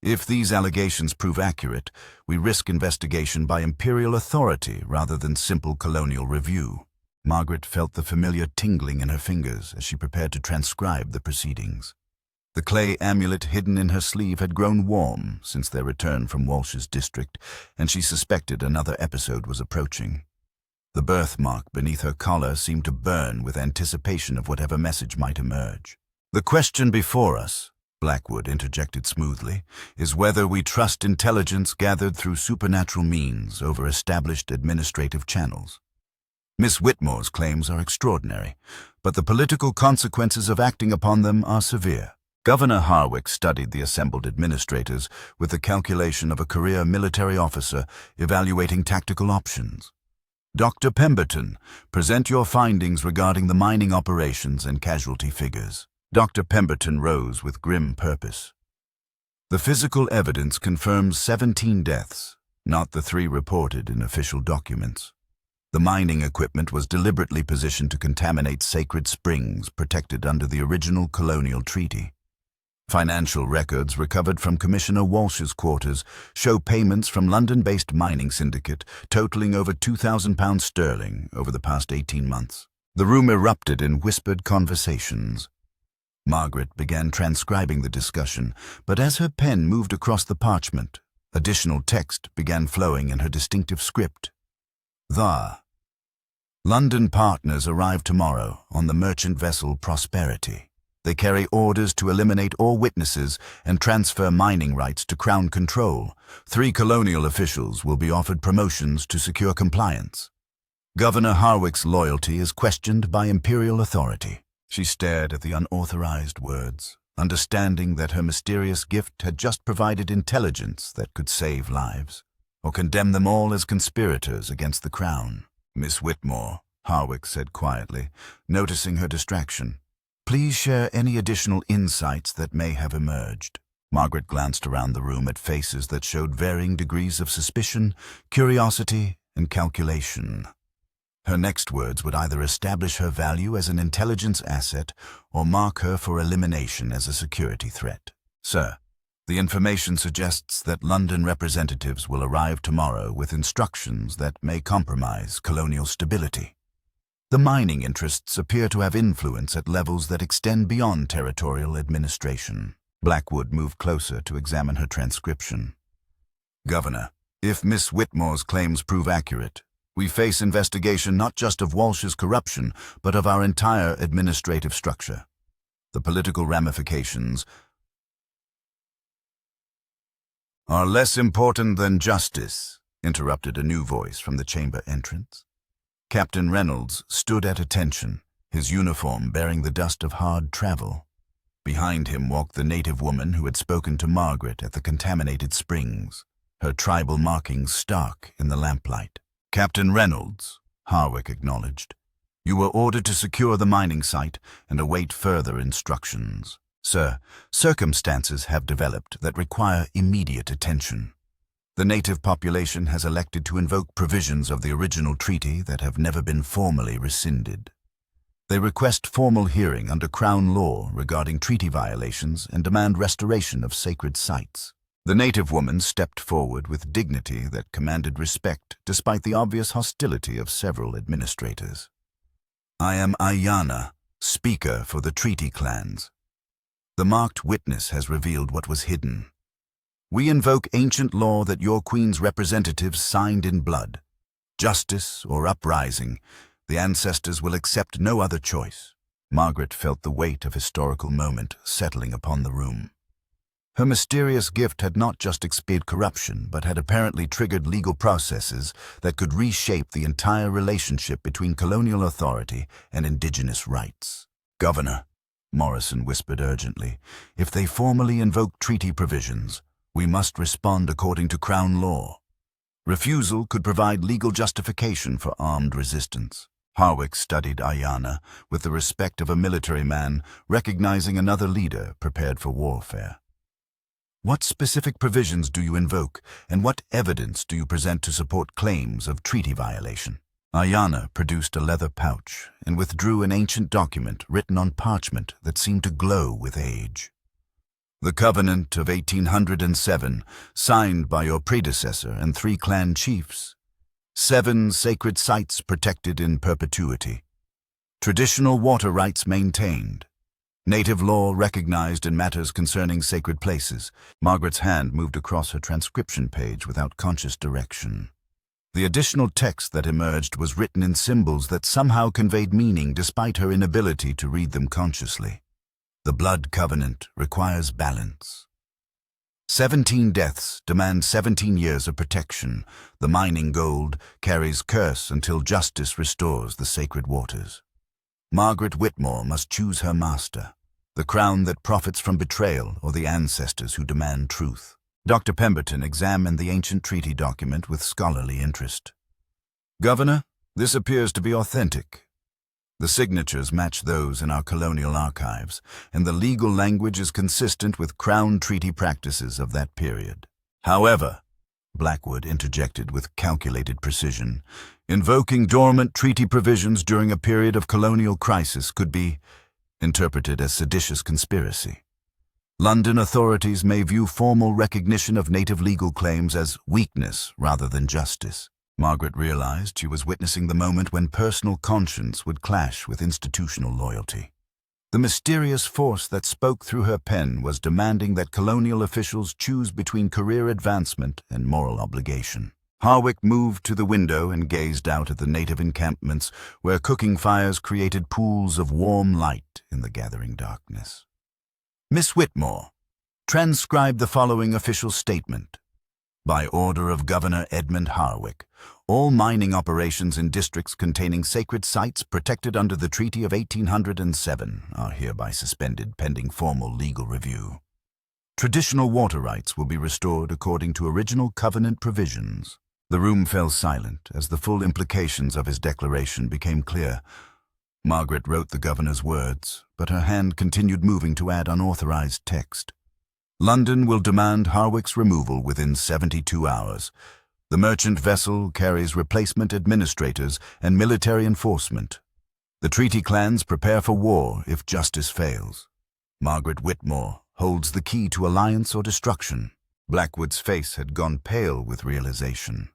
If these allegations prove accurate, we risk investigation by imperial authority rather than simple colonial review." Margaret felt the familiar tingling in her fingers as she prepared to transcribe the proceedings. The clay amulet hidden in her sleeve had grown warm since their return from Walsh's district, and she suspected another episode was approaching. The birthmark beneath her collar seemed to burn with anticipation of whatever message might emerge. "The question before us," Blackwood interjected smoothly, "is whether we trust intelligence gathered through supernatural means over established administrative channels. Miss Whitmore's claims are extraordinary, but the political consequences of acting upon them are severe." Governor Harwick studied the assembled administrators with the calculation of a career military officer evaluating tactical options. "Dr. Pemberton, present your findings regarding the mining operations and casualty figures." Dr. Pemberton rose with grim purpose. "The physical evidence confirms 17 deaths, not the 3 reported in official documents. The mining equipment was deliberately positioned to contaminate sacred springs protected under the original colonial treaty. Financial records recovered from Commissioner Walsh's quarters show payments from London-based mining syndicate totaling over £2,000 sterling over the past 18 months. The room erupted in whispered conversations. Margaret began transcribing the discussion, but as her pen moved across the parchment, additional text began flowing in her distinctive script. "The London partners arrive tomorrow on the merchant vessel Prosperity. They carry orders to eliminate all witnesses and transfer mining rights to Crown control. 3 colonial officials will be offered promotions to secure compliance. Governor Harwick's loyalty is questioned by imperial authority." She stared at the unauthorized words, understanding that her mysterious gift had just provided intelligence that could save lives, or condemn them all as conspirators against the Crown. "Miss Whitmore," Harwick said quietly, noticing her distraction, "please share any additional insights that may have emerged." Margaret glanced around the room at faces that showed varying degrees of suspicion, curiosity, and calculation. Her next words would either establish her value as an intelligence asset or mark her for elimination as a security threat. "Sir, the information suggests that London representatives will arrive tomorrow with instructions that may compromise colonial stability. The mining interests appear to have influence at levels that extend beyond territorial administration." Blackwood moved closer to examine her transcription. "Governor, if Miss Whitmore's claims prove accurate, we face investigation not just of Walsh's corruption, but of our entire administrative structure. The political ramifications are less important than justice," interrupted a new voice from the chamber entrance. Captain Reynolds stood at attention, his uniform bearing the dust of hard travel. Behind him walked the native woman who had spoken to Margaret at the contaminated springs. her tribal markings stark in the lamplight. "Captain Reynolds," Harwick acknowledged. "You were ordered to secure the mining site and await further instructions." "Sir, circumstances have developed that require immediate attention. The native population has elected to invoke provisions of the original treaty that have never been formally rescinded. They request formal hearing under Crown law regarding treaty violations and demand restoration of sacred sites." The native woman stepped forward with dignity that commanded respect despite the obvious hostility of several administrators. "I am Ayanna, speaker for the treaty clans. The marked witness has revealed what was hidden. We invoke ancient law that your queen's representatives signed in blood. Justice or uprising, the ancestors will accept no other choice." Margaret felt the weight of historical moment settling upon the room. Her mysterious gift had not just expiated corruption, but had apparently triggered legal processes that could reshape the entire relationship between colonial authority and indigenous rights. "Governor," Morrison whispered urgently, "if they formally invoke treaty provisions, we must respond according to Crown law. Refusal could provide legal justification for armed resistance." Harwick studied Ayanna with the respect of a military man recognizing another leader prepared for warfare. "What specific provisions do you invoke, and what evidence do you present to support claims of treaty violation?" Ayanna produced a leather pouch and withdrew an ancient document written on parchment that seemed to glow with age. "The Covenant of 1807, signed by your predecessor and 3 clan chiefs. 7 sacred sites protected in perpetuity. Traditional water rights maintained. Native law recognized in matters concerning sacred places." Margaret's hand moved across her transcription page without conscious direction. The additional text that emerged was written in symbols that somehow conveyed meaning despite her inability to read them consciously. "The blood covenant requires balance. 17 deaths demand 17 years of protection. The mining gold carries curse until justice restores the sacred waters. Margaret Whitmore must choose her master, the crown that profits from betrayal or the ancestors who demand truth." Dr. Pemberton examined the ancient treaty document with scholarly interest. "Governor, this appears to be authentic. The signatures match those in our colonial archives, and the legal language is consistent with Crown treaty practices of that period. However," Blackwood interjected with calculated precision, "invoking dormant treaty provisions during a period of colonial crisis could be interpreted as seditious conspiracy. London authorities may view formal recognition of native legal claims as weakness rather than justice." Margaret realized she was witnessing the moment when personal conscience would clash with institutional loyalty. The mysterious force that spoke through her pen was demanding that colonial officials choose between career advancement and moral obligation. Harwick moved to the window and gazed out at the native encampments where cooking fires created pools of warm light in the gathering darkness. "Miss Whitmore, transcribe the following official statement. By order of Governor Edmund Harwick, all mining operations in districts containing sacred sites protected under the Treaty of 1807 are hereby suspended pending formal legal review. Traditional water rights will be restored according to original covenant provisions." The room fell silent as the full implications of his declaration became clear. Margaret wrote the governor's words, but her hand continued moving to add unauthorized text. "London will demand Harwick's removal within 72 hours. The merchant vessel carries replacement administrators and military enforcement. The treaty clans prepare for war if justice fails. Margaret Whitmore holds the key to alliance or destruction." Blackwood's face had gone pale with realization.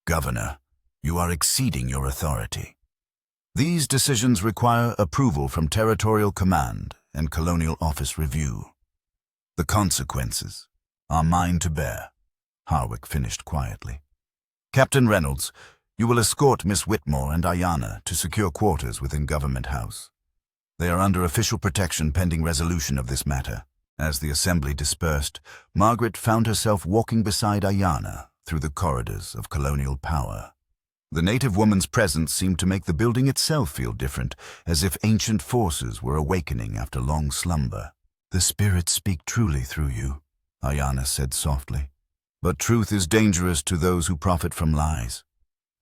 "Governor, you are exceeding your authority. These decisions require approval from Territorial Command and Colonial Office review. The consequences are mine to bear," Harwick finished quietly. "Captain Reynolds, you will escort Miss Whitmore and Ayanna to secure quarters within Government House. They are under official protection pending resolution of this matter." As the assembly dispersed, Margaret found herself walking beside Ayanna through the corridors of colonial power. The native woman's presence seemed to make the building itself feel different, as if ancient forces were awakening after long slumber. "The spirits speak truly through you," Ayanna said softly. But truth is dangerous to those who profit from lies.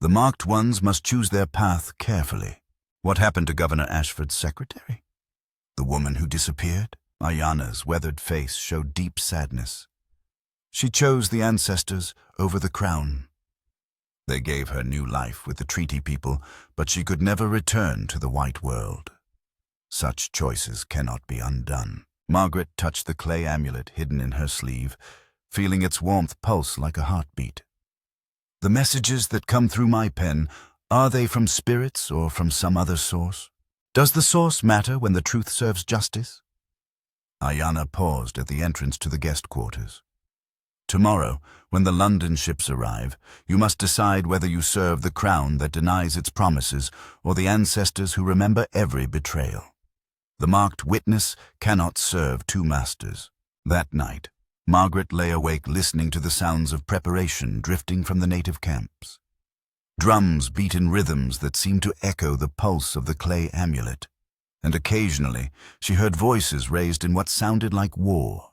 The marked ones must choose their path carefully. What happened to Governor Ashford's secretary? The woman who disappeared? Ayanna's weathered face showed deep sadness. She chose the ancestors over the crown. They gave her new life with the treaty people, but she could never return to the white world. Such choices cannot be undone. Margaret touched the clay amulet hidden in her sleeve, feeling its warmth pulse like a heartbeat. The messages that come through my pen, are they from spirits or from some other source? Does the source matter when the truth serves justice? Ayanna paused at the entrance to the guest quarters. Tomorrow, when the London ships arrive, you must decide whether you serve the crown that denies its promises or the ancestors who remember every betrayal. The marked witness cannot serve two masters. That night, Margaret lay awake listening to the sounds of preparation drifting from the native camps. Drums beat in rhythms that seemed to echo the pulse of the clay amulet, and occasionally she heard voices raised in what sounded like war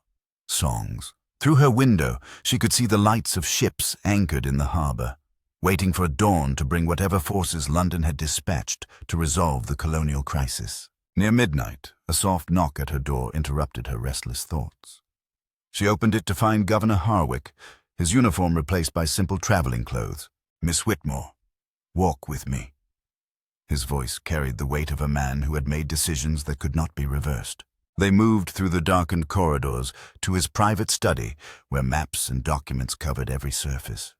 songs. Through her window, she could see the lights of ships anchored in the harbor, waiting for dawn to bring whatever forces London had dispatched to resolve the colonial crisis. Near midnight, a soft knock at her door interrupted her restless thoughts. She opened it to find Governor Harwick, his uniform replaced by simple traveling clothes. "Miss Whitmore, walk with me." His voice carried the weight of a man who had made decisions that could not be reversed. They moved through the darkened corridors to his private study, where maps and documents covered every surface.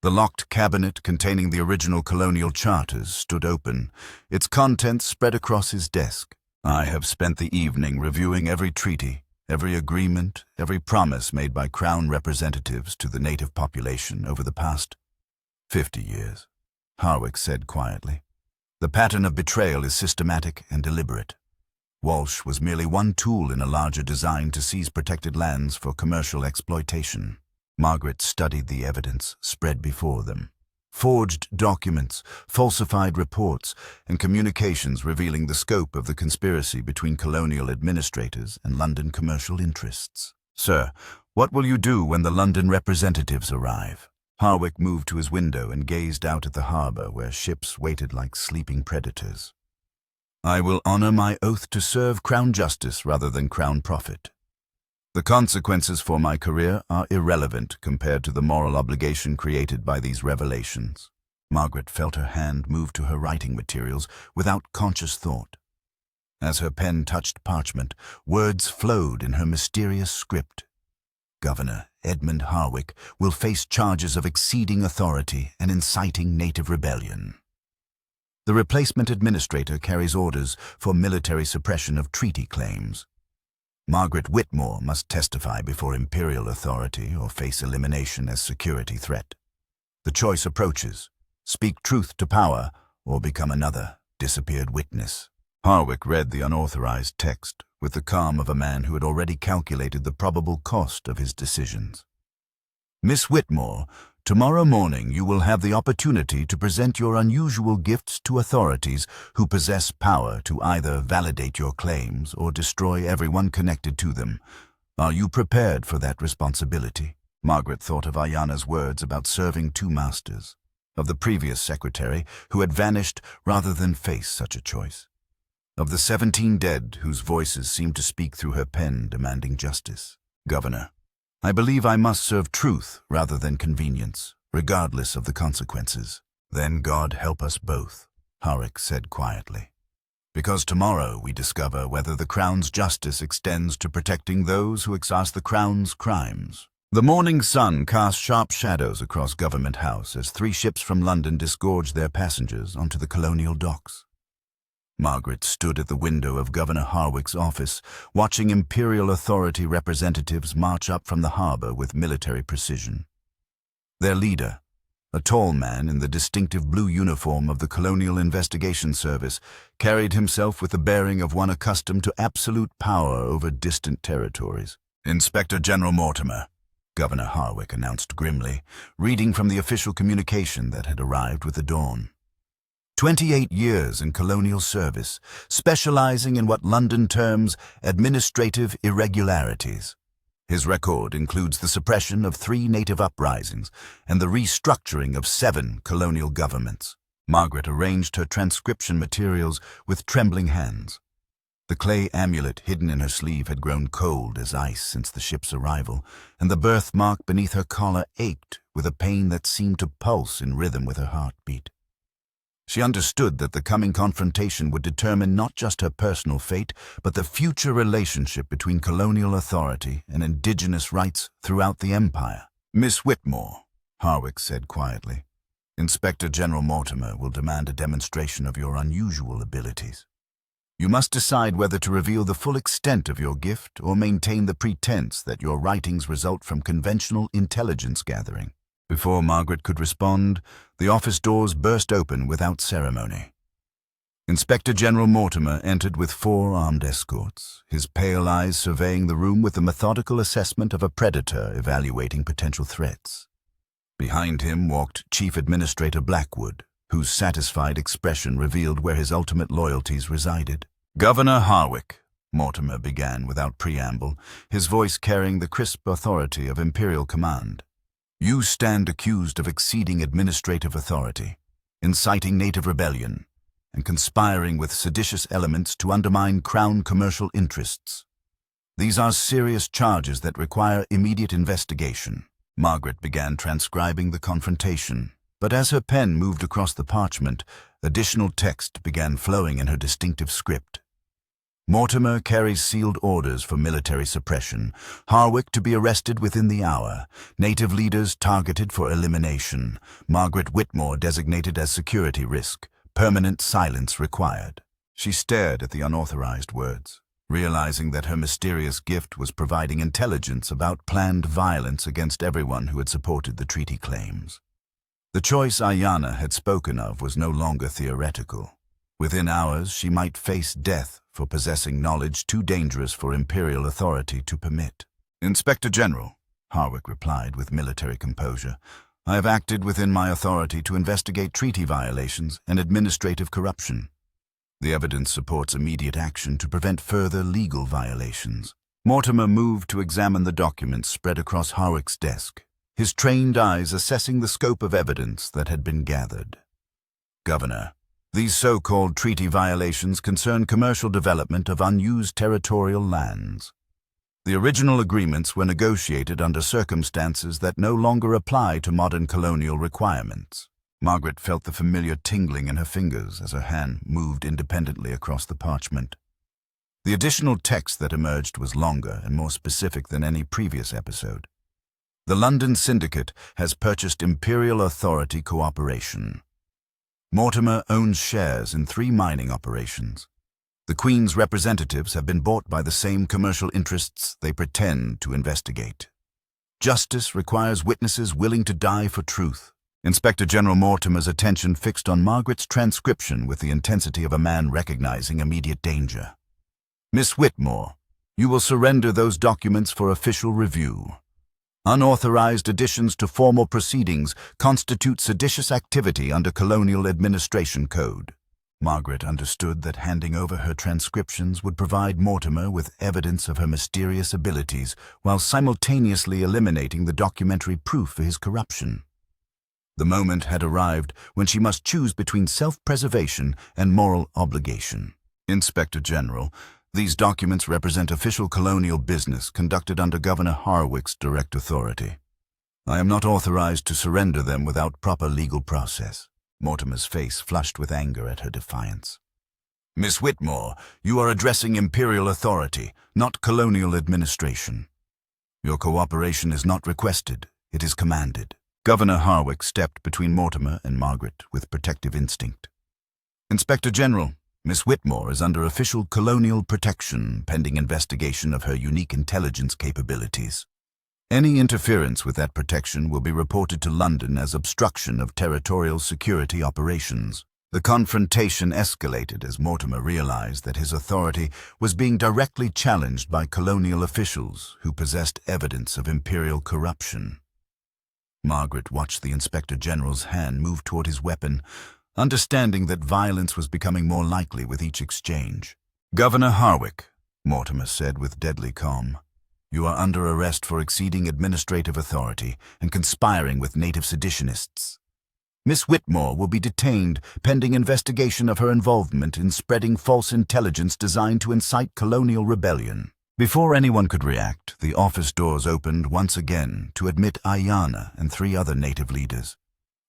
The locked cabinet containing the original colonial charters stood open, its contents spread across his desk. "I have spent the evening reviewing every treaty, every agreement, every promise made by Crown representatives to the native population over the past 50 years, Harwick said quietly. "The pattern of betrayal is systematic and deliberate. Walsh was merely one tool in a larger design to seize protected lands for commercial exploitation." Margaret studied the evidence spread before them. Forged documents, falsified reports, and communications revealing the scope of the conspiracy between colonial administrators and London commercial interests. "Sir, what will you do when the London representatives arrive?" Harwick moved to his window and gazed out at the harbor where ships waited like sleeping predators. "I will honor my oath to serve Crown justice rather than Crown profit. The consequences for my career are irrelevant compared to the moral obligation created by these revelations." Margaret felt her hand move to her writing materials without conscious thought. As her pen touched parchment, words flowed in her mysterious script. "Governor Edmund Harwick will face charges of exceeding authority and inciting native rebellion. The replacement administrator carries orders for military suppression of treaty claims. Margaret Whitmore must testify before imperial authority or face elimination as security threat. The choice approaches: speak truth to power or become another disappeared witness." Harwick read the unauthorized text with the calm of a man who had already calculated the probable cost of his decisions. "Miss Whitmore, tomorrow morning you will have the opportunity to present your unusual gifts to authorities who possess power to either validate your claims or destroy everyone connected to them. Are you prepared for that responsibility?" Margaret thought of Ayanna's words about serving two masters, of the previous secretary who had vanished rather than face such a choice, of the 17 dead whose voices seemed to speak through her pen demanding justice. "Governor, I believe I must serve truth rather than convenience, regardless of the consequences." "Then God help us both," Harwick said quietly. "Because tomorrow we discover whether the Crown's justice extends to protecting those who exhaust the Crown's crimes." The morning sun cast sharp shadows across Government House as 3 ships from London disgorged their passengers onto the colonial docks. Margaret stood at the window of Governor Harwick's office, watching imperial authority representatives march up from the harbor with military precision. Their leader, a tall man in the distinctive blue uniform of the Colonial Investigation Service, carried himself with the bearing of one accustomed to absolute power over distant territories. "Inspector General Mortimer," Governor Harwick announced grimly, reading from the official communication that had arrived with the dawn. 28 years in colonial service, specializing in what London terms administrative irregularities. His record includes the suppression of 3 native uprisings and the restructuring of 7 colonial governments. Margaret arranged her transcription materials with trembling hands. The clay amulet hidden in her sleeve had grown cold as ice since the ship's arrival, and the birthmark beneath her collar ached with a pain that seemed to pulse in rhythm with her heartbeat. She understood that the coming confrontation would determine not just her personal fate, but the future relationship between colonial authority and indigenous rights throughout the empire. "Miss Whitmore," Harwick said quietly, "Inspector General Mortimer will demand a demonstration of your unusual abilities. You must decide whether to reveal the full extent of your gift or maintain the pretense that your writings result from conventional intelligence gathering." Before Margaret could respond, the office doors burst open without ceremony. Inspector General Mortimer entered with 4 armed escorts, his pale eyes surveying the room with the methodical assessment of a predator evaluating potential threats. Behind him walked Chief Administrator Blackwood, whose satisfied expression revealed where his ultimate loyalties resided. "Governor Harwick," Mortimer began without preamble, his voice carrying the crisp authority of imperial command. "You stand accused of exceeding administrative authority, inciting native rebellion, and conspiring with seditious elements to undermine Crown commercial interests. These are serious charges that require immediate investigation." Margaret began transcribing the confrontation, but as her pen moved across the parchment, additional text began flowing in her distinctive script. "Mortimer carries sealed orders for military suppression, Harwick to be arrested within the hour, native leaders targeted for elimination, Margaret Whitmore designated as security risk, permanent silence required." She stared at the unauthorized words, realizing that her mysterious gift was providing intelligence about planned violence against everyone who had supported the treaty claims. The choice Ayanna had spoken of was no longer theoretical. Within hours, she might face death for possessing knowledge too dangerous for imperial authority to permit. "Inspector General," Harwick replied with military composure, "I have acted within my authority to investigate treaty violations and administrative corruption. The evidence supports immediate action to prevent further legal violations." Mortimer moved to examine the documents spread across Harwick's desk, his trained eyes assessing the scope of evidence that had been gathered. "Governor, these so-called treaty violations concern commercial development of unused territorial lands. The original agreements were negotiated under circumstances that no longer apply to modern colonial requirements." Margaret felt the familiar tingling in her fingers as her hand moved independently across the parchment. The additional text that emerged was longer and more specific than any previous episode. "The London Syndicate has purchased Imperial Authority cooperation. Mortimer owns shares in 3 mining operations. The Queen's representatives have been bought by the same commercial interests they pretend to investigate. Justice requires witnesses willing to die for truth." Inspector General Mortimer's attention fixed on Margaret's transcription with the intensity of a man recognizing immediate danger. "Miss Whitmore, you will surrender those documents for official review. Unauthorized additions to formal proceedings constitute seditious activity under Colonial Administration Code." Margaret understood that handing over her transcriptions would provide Mortimer with evidence of her mysterious abilities while simultaneously eliminating the documentary proof for his corruption. The moment had arrived when she must choose between self-preservation and moral obligation. "Inspector General, these documents represent official colonial business conducted under Governor Harwick's direct authority. I am not authorized to surrender them without proper legal process." Mortimer's face flushed with anger at her defiance. "Miss Whitmore, you are addressing imperial authority, not colonial administration. Your cooperation is not requested, it is commanded." Governor Harwick stepped between Mortimer and Margaret with protective instinct. "Inspector General, Miss Whitmore is under official colonial protection pending investigation of her unique intelligence capabilities. Any interference with that protection will be reported to London as obstruction of territorial security operations." The confrontation escalated as Mortimer realized that his authority was being directly challenged by colonial officials who possessed evidence of imperial corruption. Margaret watched the Inspector General's hand move toward his weapon, understanding that violence was becoming more likely with each exchange. "Governor Harwick," Mortimer said with deadly calm, You are under arrest for exceeding administrative authority and conspiring with native seditionists. Miss Whitmore will be detained pending investigation of her involvement in spreading false intelligence designed to incite colonial rebellion. Before anyone could react, the office doors opened once again to admit Ayanna and 3 other native leaders,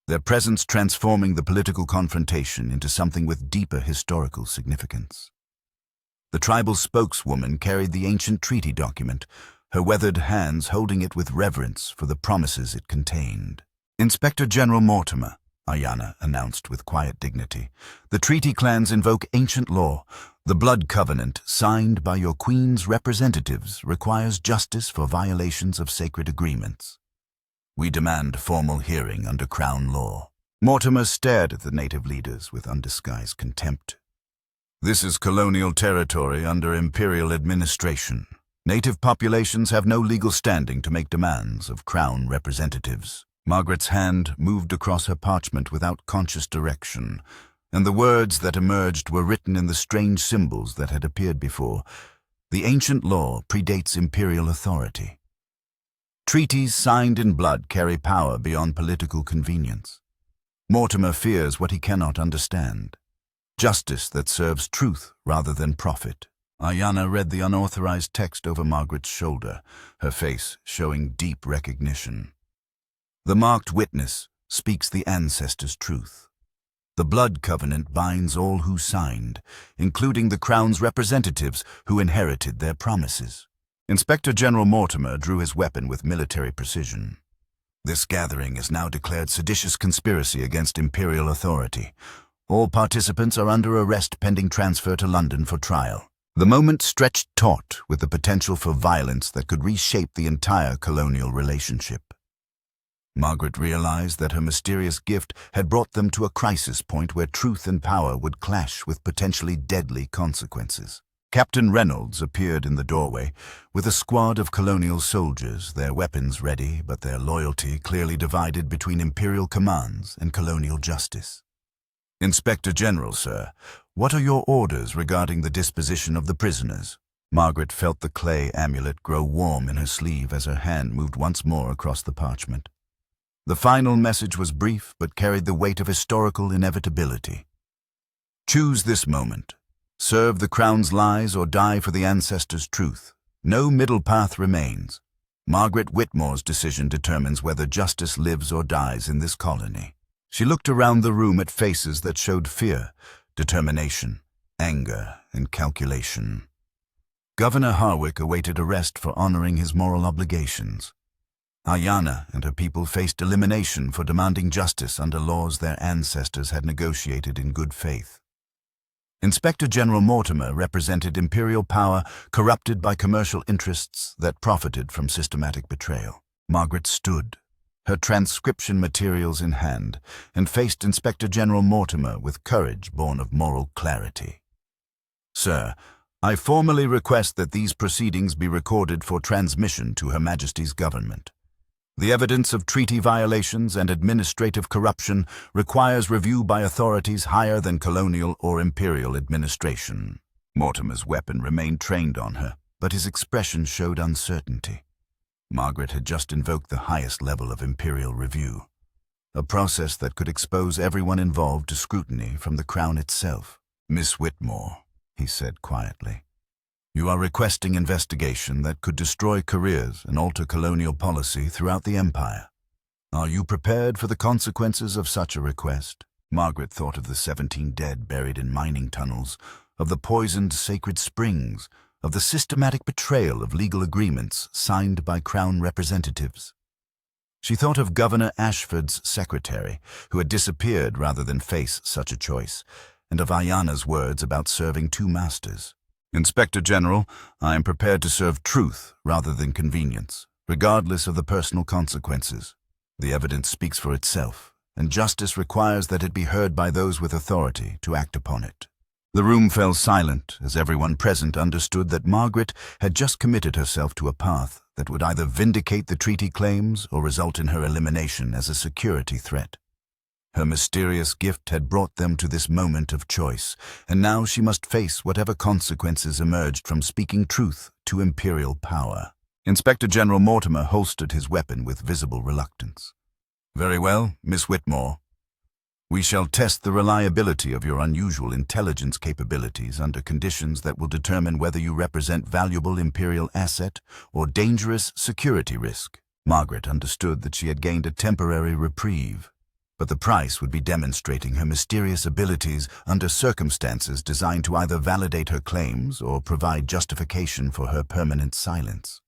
their presence transforming the political confrontation into something with deeper historical significance. The tribal spokeswoman carried the ancient treaty document, her weathered hands holding it with reverence for the promises it contained. "Inspector General Mortimer," Ayanna announced with quiet dignity, "the treaty clans invoke ancient law. The blood covenant signed by your queen's representatives requires justice for violations of sacred agreements. We demand formal hearing under crown law." Mortimer stared at the native leaders with undisguised contempt. "This is colonial territory under imperial administration. Native populations have no legal standing to make demands of crown representatives." Margaret's hand moved across her parchment without conscious direction, and the words that emerged were written in the strange symbols that had appeared before. "The ancient law predates imperial authority. Treaties signed in blood carry power beyond political convenience. Mortimer fears what he cannot understand. Justice that serves truth rather than profit." Ayanna read the unauthorized text over Margaret's shoulder, her face showing deep recognition. "The marked witness speaks the ancestors' truth. The blood covenant binds all who signed, including the crown's representatives who inherited their promises." Inspector General Mortimer drew his weapon with military precision. "This gathering is now declared seditious conspiracy against imperial authority. All participants are under arrest pending transfer to London for trial." The moment stretched taut with the potential for violence that could reshape the entire colonial relationship. Margaret realized that her mysterious gift had brought them to a crisis point where truth and power would clash with potentially deadly consequences. Captain Reynolds appeared in the doorway with a squad of colonial soldiers, their weapons ready but their loyalty clearly divided between imperial commands and colonial justice. "Inspector General, sir, what are your orders regarding the disposition of the prisoners?" Margaret felt the clay amulet grow warm in her sleeve as her hand moved once more across the parchment. The final message was brief but carried the weight of historical inevitability. "Choose this moment. Serve the crown's lies or die for the ancestors' truth. No middle path remains. Margaret Whitmore's decision determines whether justice lives or dies in this colony." She looked around the room at faces that showed fear, determination, anger, and calculation. Governor Harwick awaited arrest for honoring his moral obligations. Ayanna and her people faced elimination for demanding justice under laws their ancestors had negotiated in good faith. Inspector General Mortimer represented imperial power corrupted by commercial interests that profited from systematic betrayal. Margaret stood, her transcription materials in hand, and faced Inspector General Mortimer with courage born of moral clarity. "Sir, I formally request that these proceedings be recorded for transmission to Her Majesty's government. The evidence of treaty violations and administrative corruption requires review by authorities higher than colonial or imperial administration." Mortimer's weapon remained trained on her, but his expression showed uncertainty. Margaret had just invoked the highest level of imperial review, a process that could expose everyone involved to scrutiny from the crown itself. "Miss Whitmore," he said quietly, "you are requesting investigation that could destroy careers and alter colonial policy throughout the empire. Are you prepared for the consequences of such a request?" Margaret thought of the 17 dead buried in mining tunnels, of the poisoned sacred springs, of the systematic betrayal of legal agreements signed by crown representatives. She thought of Governor Ashford's secretary, who had disappeared rather than face such a choice, and of Ayanna's words about serving 2 masters. "Inspector General, I am prepared to serve truth rather than convenience, regardless of the personal consequences. The evidence speaks for itself, and justice requires that it be heard by those with authority to act upon it." The room fell silent as everyone present understood that Margaret had just committed herself to a path that would either vindicate the treaty claims or result in her elimination as a security threat. Her mysterious gift had brought them to this moment of choice, and now she must face whatever consequences emerged from speaking truth to imperial power. Inspector General Mortimer holstered his weapon with visible reluctance. "Very well, Miss Whitmore. We shall test the reliability of your unusual intelligence capabilities under conditions that will determine whether you represent valuable imperial asset or dangerous security risk." Margaret understood that she had gained a temporary reprieve, but the price would be demonstrating her mysterious abilities under circumstances designed to either validate her claims or provide justification for her permanent silence.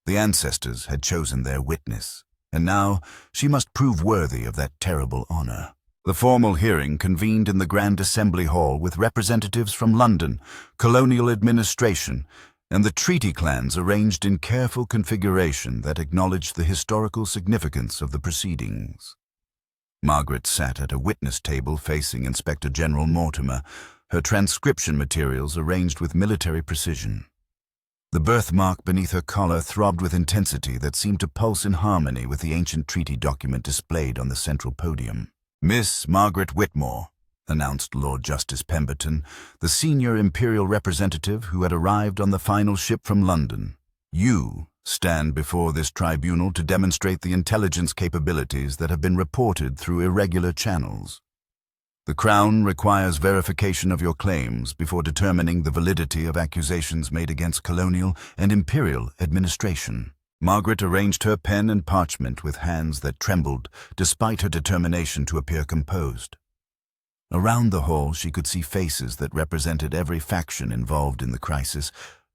The ancestors had chosen their witness, and now she must prove worthy of that terrible honor. The formal hearing convened in the Grand Assembly Hall with representatives from London, colonial administration, and the treaty clans arranged in careful configuration that acknowledged the historical significance of the proceedings. Margaret sat at a witness table facing Inspector General Mortimer, her transcription materials arranged with military precision. The birthmark beneath her collar throbbed with intensity that seemed to pulse in harmony with the ancient treaty document displayed on the central podium. "Miss Margaret Whitmore," announced Lord Justice Pemberton, the senior imperial representative who had arrived on the final ship from London. "You stand before this tribunal to demonstrate the intelligence capabilities that have been reported through irregular channels. The Crown requires verification of your claims before determining the validity of accusations made against colonial and imperial administration." Margaret arranged her pen and parchment with hands that trembled despite her determination to appear composed. Around the hall she could see faces that represented every faction involved in the crisis: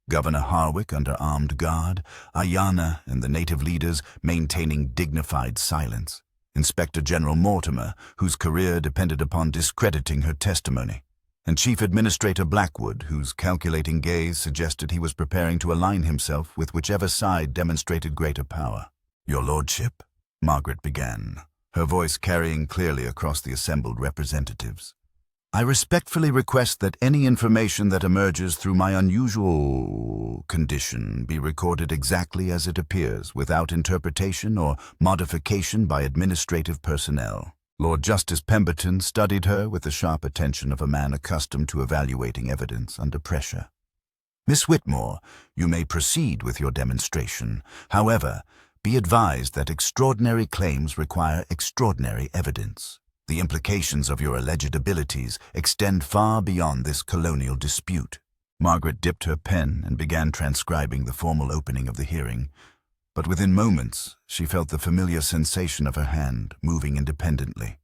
Governor Harwick under armed guard, Ayanna and the native leaders maintaining dignified silence, Inspector General Mortimer, whose career depended upon discrediting her testimony, and Chief Administrator Blackwood, whose calculating gaze suggested he was preparing to align himself with whichever side demonstrated greater power. "Your Lordship," Margaret began, her voice carrying clearly across the assembled representatives, "I respectfully request that any information that emerges through my unusual condition be recorded exactly as it appears, without interpretation or modification by administrative personnel." Lord Justice Pemberton studied her with the sharp attention of a man accustomed to evaluating evidence under pressure. "Miss Whitmore, you may proceed with your demonstration. However, be advised that extraordinary claims require extraordinary evidence. The implications of your alleged abilities extend far beyond this colonial dispute." Margaret dipped her pen and began transcribing the formal opening of the hearing. But within moments, she felt the familiar sensation of her hand moving independently.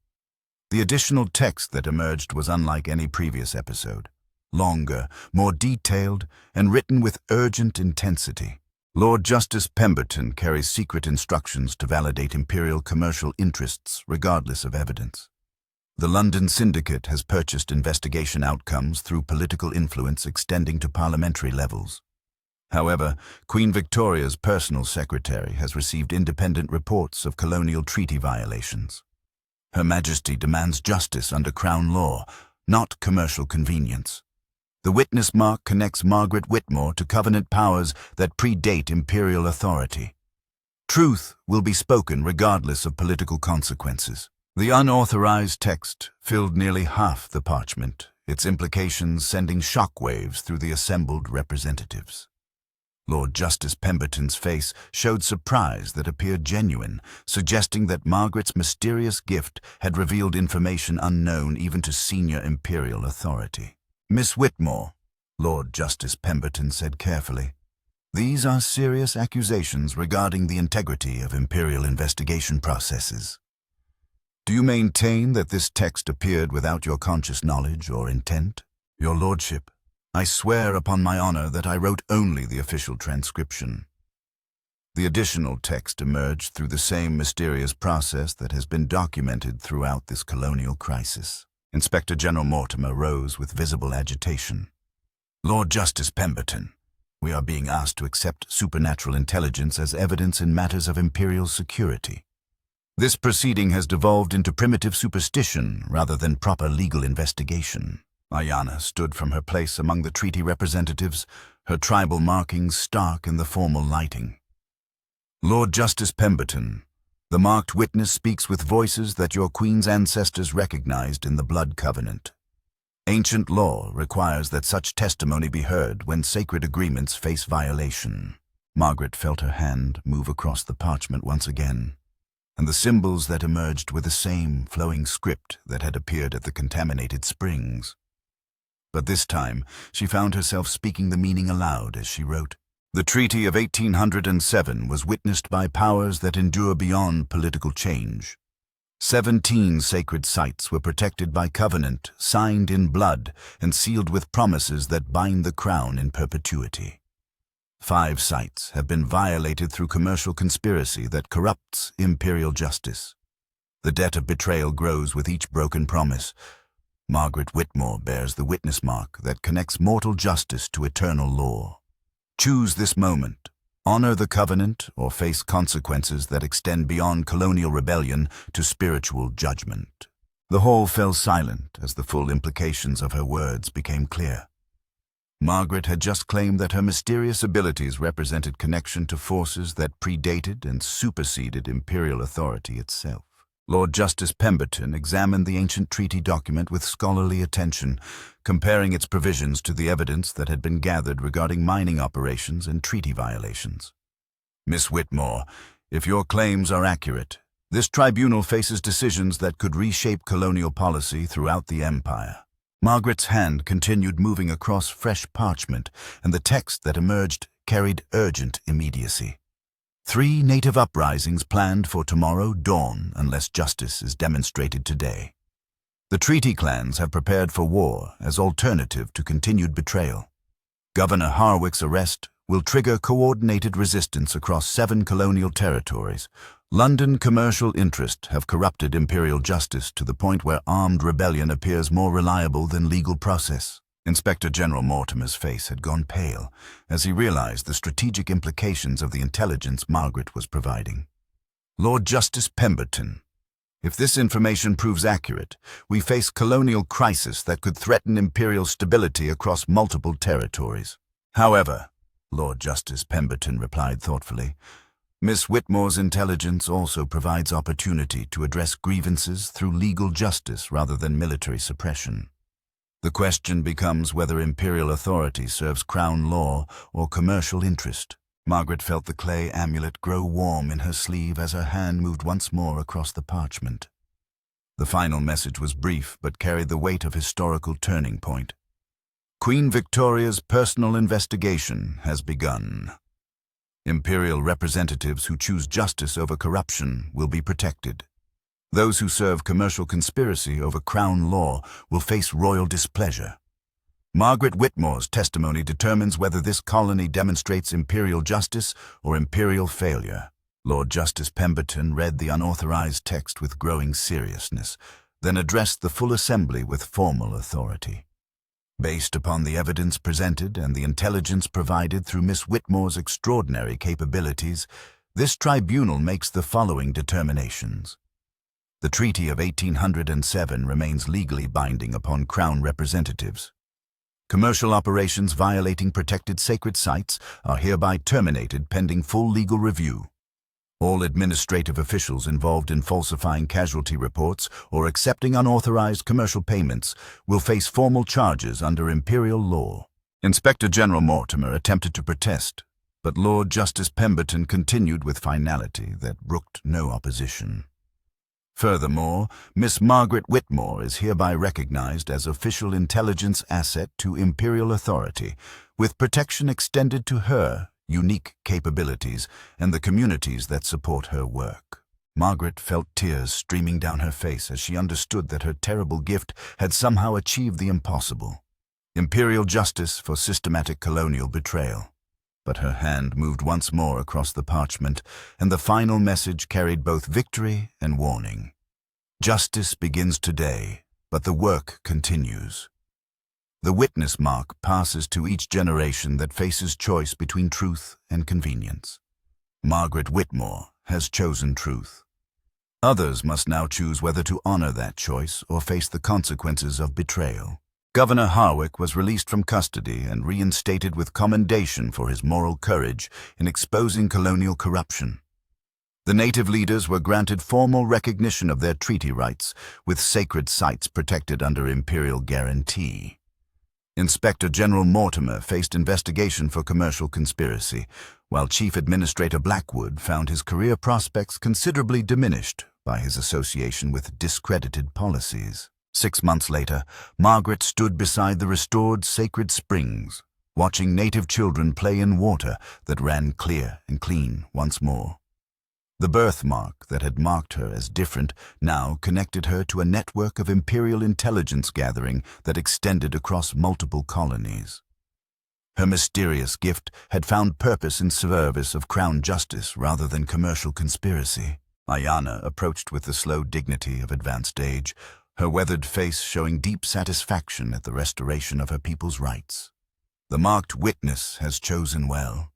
The additional text that emerged was unlike any previous episode: longer, more detailed, and written with urgent intensity. "Lord Justice Pemberton carries secret instructions to validate imperial commercial interests regardless of evidence. The London Syndicate has purchased investigation outcomes through political influence extending to parliamentary levels. However, Queen Victoria's personal secretary has received independent reports of colonial treaty violations. Her Majesty demands justice under Crown law, not commercial convenience. The witness mark connects Margaret Whitmore to covenant powers that predate imperial authority. Truth will be spoken regardless of political consequences." The unauthorized text filled nearly half the parchment, its implications sending shockwaves through the assembled representatives. Lord Justice Pemberton's face showed surprise that appeared genuine, suggesting that Margaret's mysterious gift had revealed information unknown even to senior imperial authority. "Miss Whitmore," Lord Justice Pemberton said carefully, "these are serious accusations regarding the integrity of imperial investigation processes. Do you maintain that this text appeared without your conscious knowledge or intent?" "Your Lordship, I swear upon my honor that I wrote only the official transcription." The additional text emerged through the same mysterious process that has been documented throughout this colonial crisis. Inspector General Mortimer rose with visible agitation. "Lord Justice Pemberton, we are being asked to accept supernatural intelligence as evidence in matters of imperial security. This proceeding has devolved into primitive superstition rather than proper legal investigation." Ayanna stood from her place among the treaty representatives, her tribal markings stark in the formal lighting. "Lord Justice Pemberton, the marked witness speaks with voices that your Queen's ancestors recognized in the blood covenant. Ancient law requires that such testimony be heard when sacred agreements face violation." Margaret felt her hand move across the parchment once again, and the symbols that emerged were the same flowing script that had appeared at the contaminated springs. But this time, she found herself speaking the meaning aloud as she wrote. The Treaty of 1807 was witnessed by powers that endure beyond political change. 17 sacred sites were protected by covenant, signed in blood, and sealed with promises that bind the crown in perpetuity. 5 sites have been violated through commercial conspiracy that corrupts imperial justice. The debt of betrayal grows with each broken promise. Margaret Whitmore bears the witness mark that connects mortal justice to eternal law. Choose this moment. Honor the covenant or face consequences that extend beyond colonial rebellion to spiritual judgment. The hall fell silent as the full implications of her words became clear. Margaret had just claimed that her mysterious abilities represented connection to forces that predated and superseded imperial authority itself. Lord Justice Pemberton examined the ancient treaty document with scholarly attention, comparing its provisions to the evidence that had been gathered regarding mining operations and treaty violations. Miss Whitmore, if your claims are accurate, this tribunal faces decisions that could reshape colonial policy throughout the empire. Margaret's hand continued moving across fresh parchment, and the text that emerged carried urgent immediacy. 3 native uprisings planned for tomorrow dawn unless justice is demonstrated today. The treaty clans have prepared for war as alternative to continued betrayal. Governor Harwick's arrest will trigger coordinated resistance across 7 colonial territories. London commercial interests have corrupted imperial justice to the point where armed rebellion appears more reliable than legal process. Inspector General Mortimer's face had gone pale as he realized the strategic implications of the intelligence Margaret was providing. Lord Justice Pemberton, if this information proves accurate, we face colonial crisis that could threaten imperial stability across multiple territories. However, Lord Justice Pemberton replied thoughtfully, Miss Whitmore's intelligence also provides opportunity to address grievances through legal justice rather than military suppression. The question becomes whether imperial authority serves crown law or commercial interest. Margaret felt the clay amulet grow warm in her sleeve as her hand moved once more across the parchment. The final message was brief but carried the weight of historical turning point. Queen Victoria's personal investigation has begun. Imperial representatives who choose justice over corruption will be protected. Those who serve commercial conspiracy over crown law will face royal displeasure. Margaret Whitmore's testimony determines whether this colony demonstrates imperial justice or imperial failure. Lord Justice Pemberton read the unauthorized text with growing seriousness, then addressed the full assembly with formal authority. Based upon the evidence presented and the intelligence provided through Miss Whitmore's extraordinary capabilities, this tribunal makes the following determinations. The Treaty of 1807 remains legally binding upon Crown representatives. Commercial operations violating protected sacred sites are hereby terminated pending full legal review. All administrative officials involved in falsifying casualty reports or accepting unauthorized commercial payments will face formal charges under imperial law. Inspector General Mortimer attempted to protest, but Lord Justice Pemberton continued with finality that brooked no opposition. Furthermore, Miss Margaret Whitmore is hereby recognized as official intelligence asset to imperial authority, with protection extended to her unique capabilities and the communities that support her work. Margaret felt tears streaming down her face as she understood that her terrible gift had somehow achieved the impossible. Imperial justice for systematic colonial betrayal. But her hand moved once more across the parchment, and the final message carried both victory and warning. Justice begins today, but the work continues. The witness mark passes to each generation that faces choice between truth and convenience. Margaret Whitmore has chosen truth. Others must now choose whether to honor that choice or face the consequences of betrayal. Governor Harwick was released from custody and reinstated with commendation for his moral courage in exposing colonial corruption. The native leaders were granted formal recognition of their treaty rights, with sacred sites protected under imperial guarantee. Inspector General Mortimer faced investigation for commercial conspiracy, while Chief Administrator Blackwood found his career prospects considerably diminished by his association with discredited policies. 6 months later, Margaret stood beside the restored sacred springs, watching native children play in water that ran clear and clean once more. The birthmark that had marked her as different now connected her to a network of imperial intelligence gathering that extended across multiple colonies. Her mysterious gift had found purpose in service of crown justice rather than commercial conspiracy. Ayanna approached with the slow dignity of advanced age, her weathered face showing deep satisfaction at the restoration of her people's rights. The marked witness has chosen well.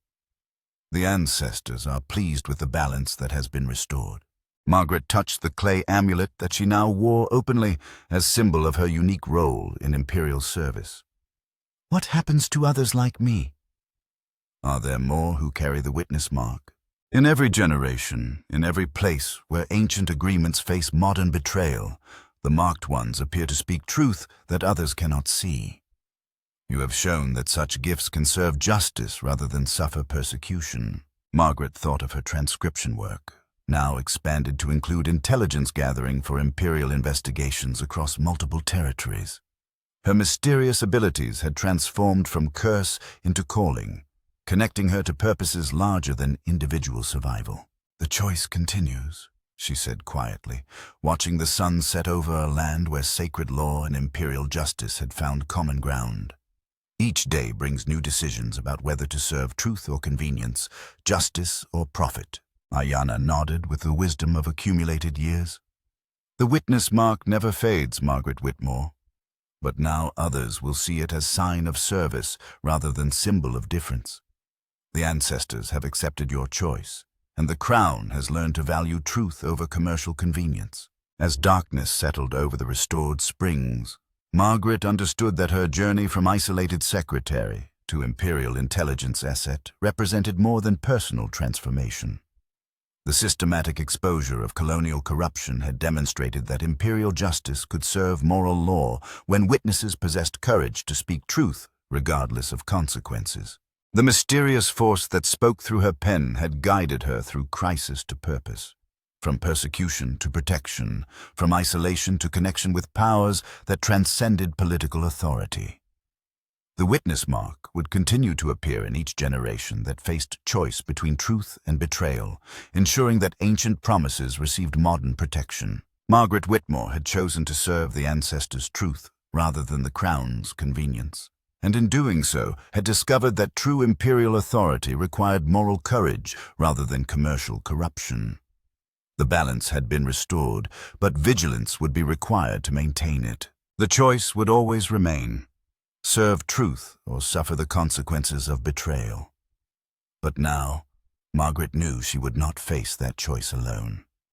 The ancestors are pleased with the balance that has been restored. Margaret touched the clay amulet that she now wore openly as symbol of her unique role in imperial service. What happens to others like me? Are there more who carry the witness mark? In every generation, in every place where ancient agreements face modern betrayal, the marked ones appear to speak truth that others cannot see. You have shown that such gifts can serve justice rather than suffer persecution. Margaret thought of her transcription work, now expanded to include intelligence gathering for imperial investigations across multiple territories. Her mysterious abilities had transformed from curse into calling, connecting her to purposes larger than individual survival. The choice continues, she said quietly, watching the sun set over a land where sacred law and imperial justice had found common ground. Each day brings new decisions about whether to serve truth or convenience, justice or profit. Ayanna nodded with the wisdom of accumulated years. The witness mark never fades, Margaret Whitmore. But now others will see it as sign of service rather than symbol of difference. The ancestors have accepted your choice, and the crown has learned to value truth over commercial convenience. As darkness settled over the restored springs, Margaret understood that her journey from isolated secretary to imperial intelligence asset represented more than personal transformation. The systematic exposure of colonial corruption had demonstrated that imperial justice could serve moral law when witnesses possessed courage to speak truth regardless of consequences. The mysterious force that spoke through her pen had guided her through crisis to purpose. From persecution to protection, from isolation to connection with powers that transcended political authority. The witness mark would continue to appear in each generation that faced choice between truth and betrayal, ensuring that ancient promises received modern protection. Margaret Whitmore had chosen to serve the ancestors' truth rather than the crown's convenience, and in doing so had discovered that true imperial authority required moral courage rather than commercial corruption. The balance had been restored, but vigilance would be required to maintain it. The choice would always remain: serve truth or suffer the consequences of betrayal. But now, Margaret knew she would not face that choice alone.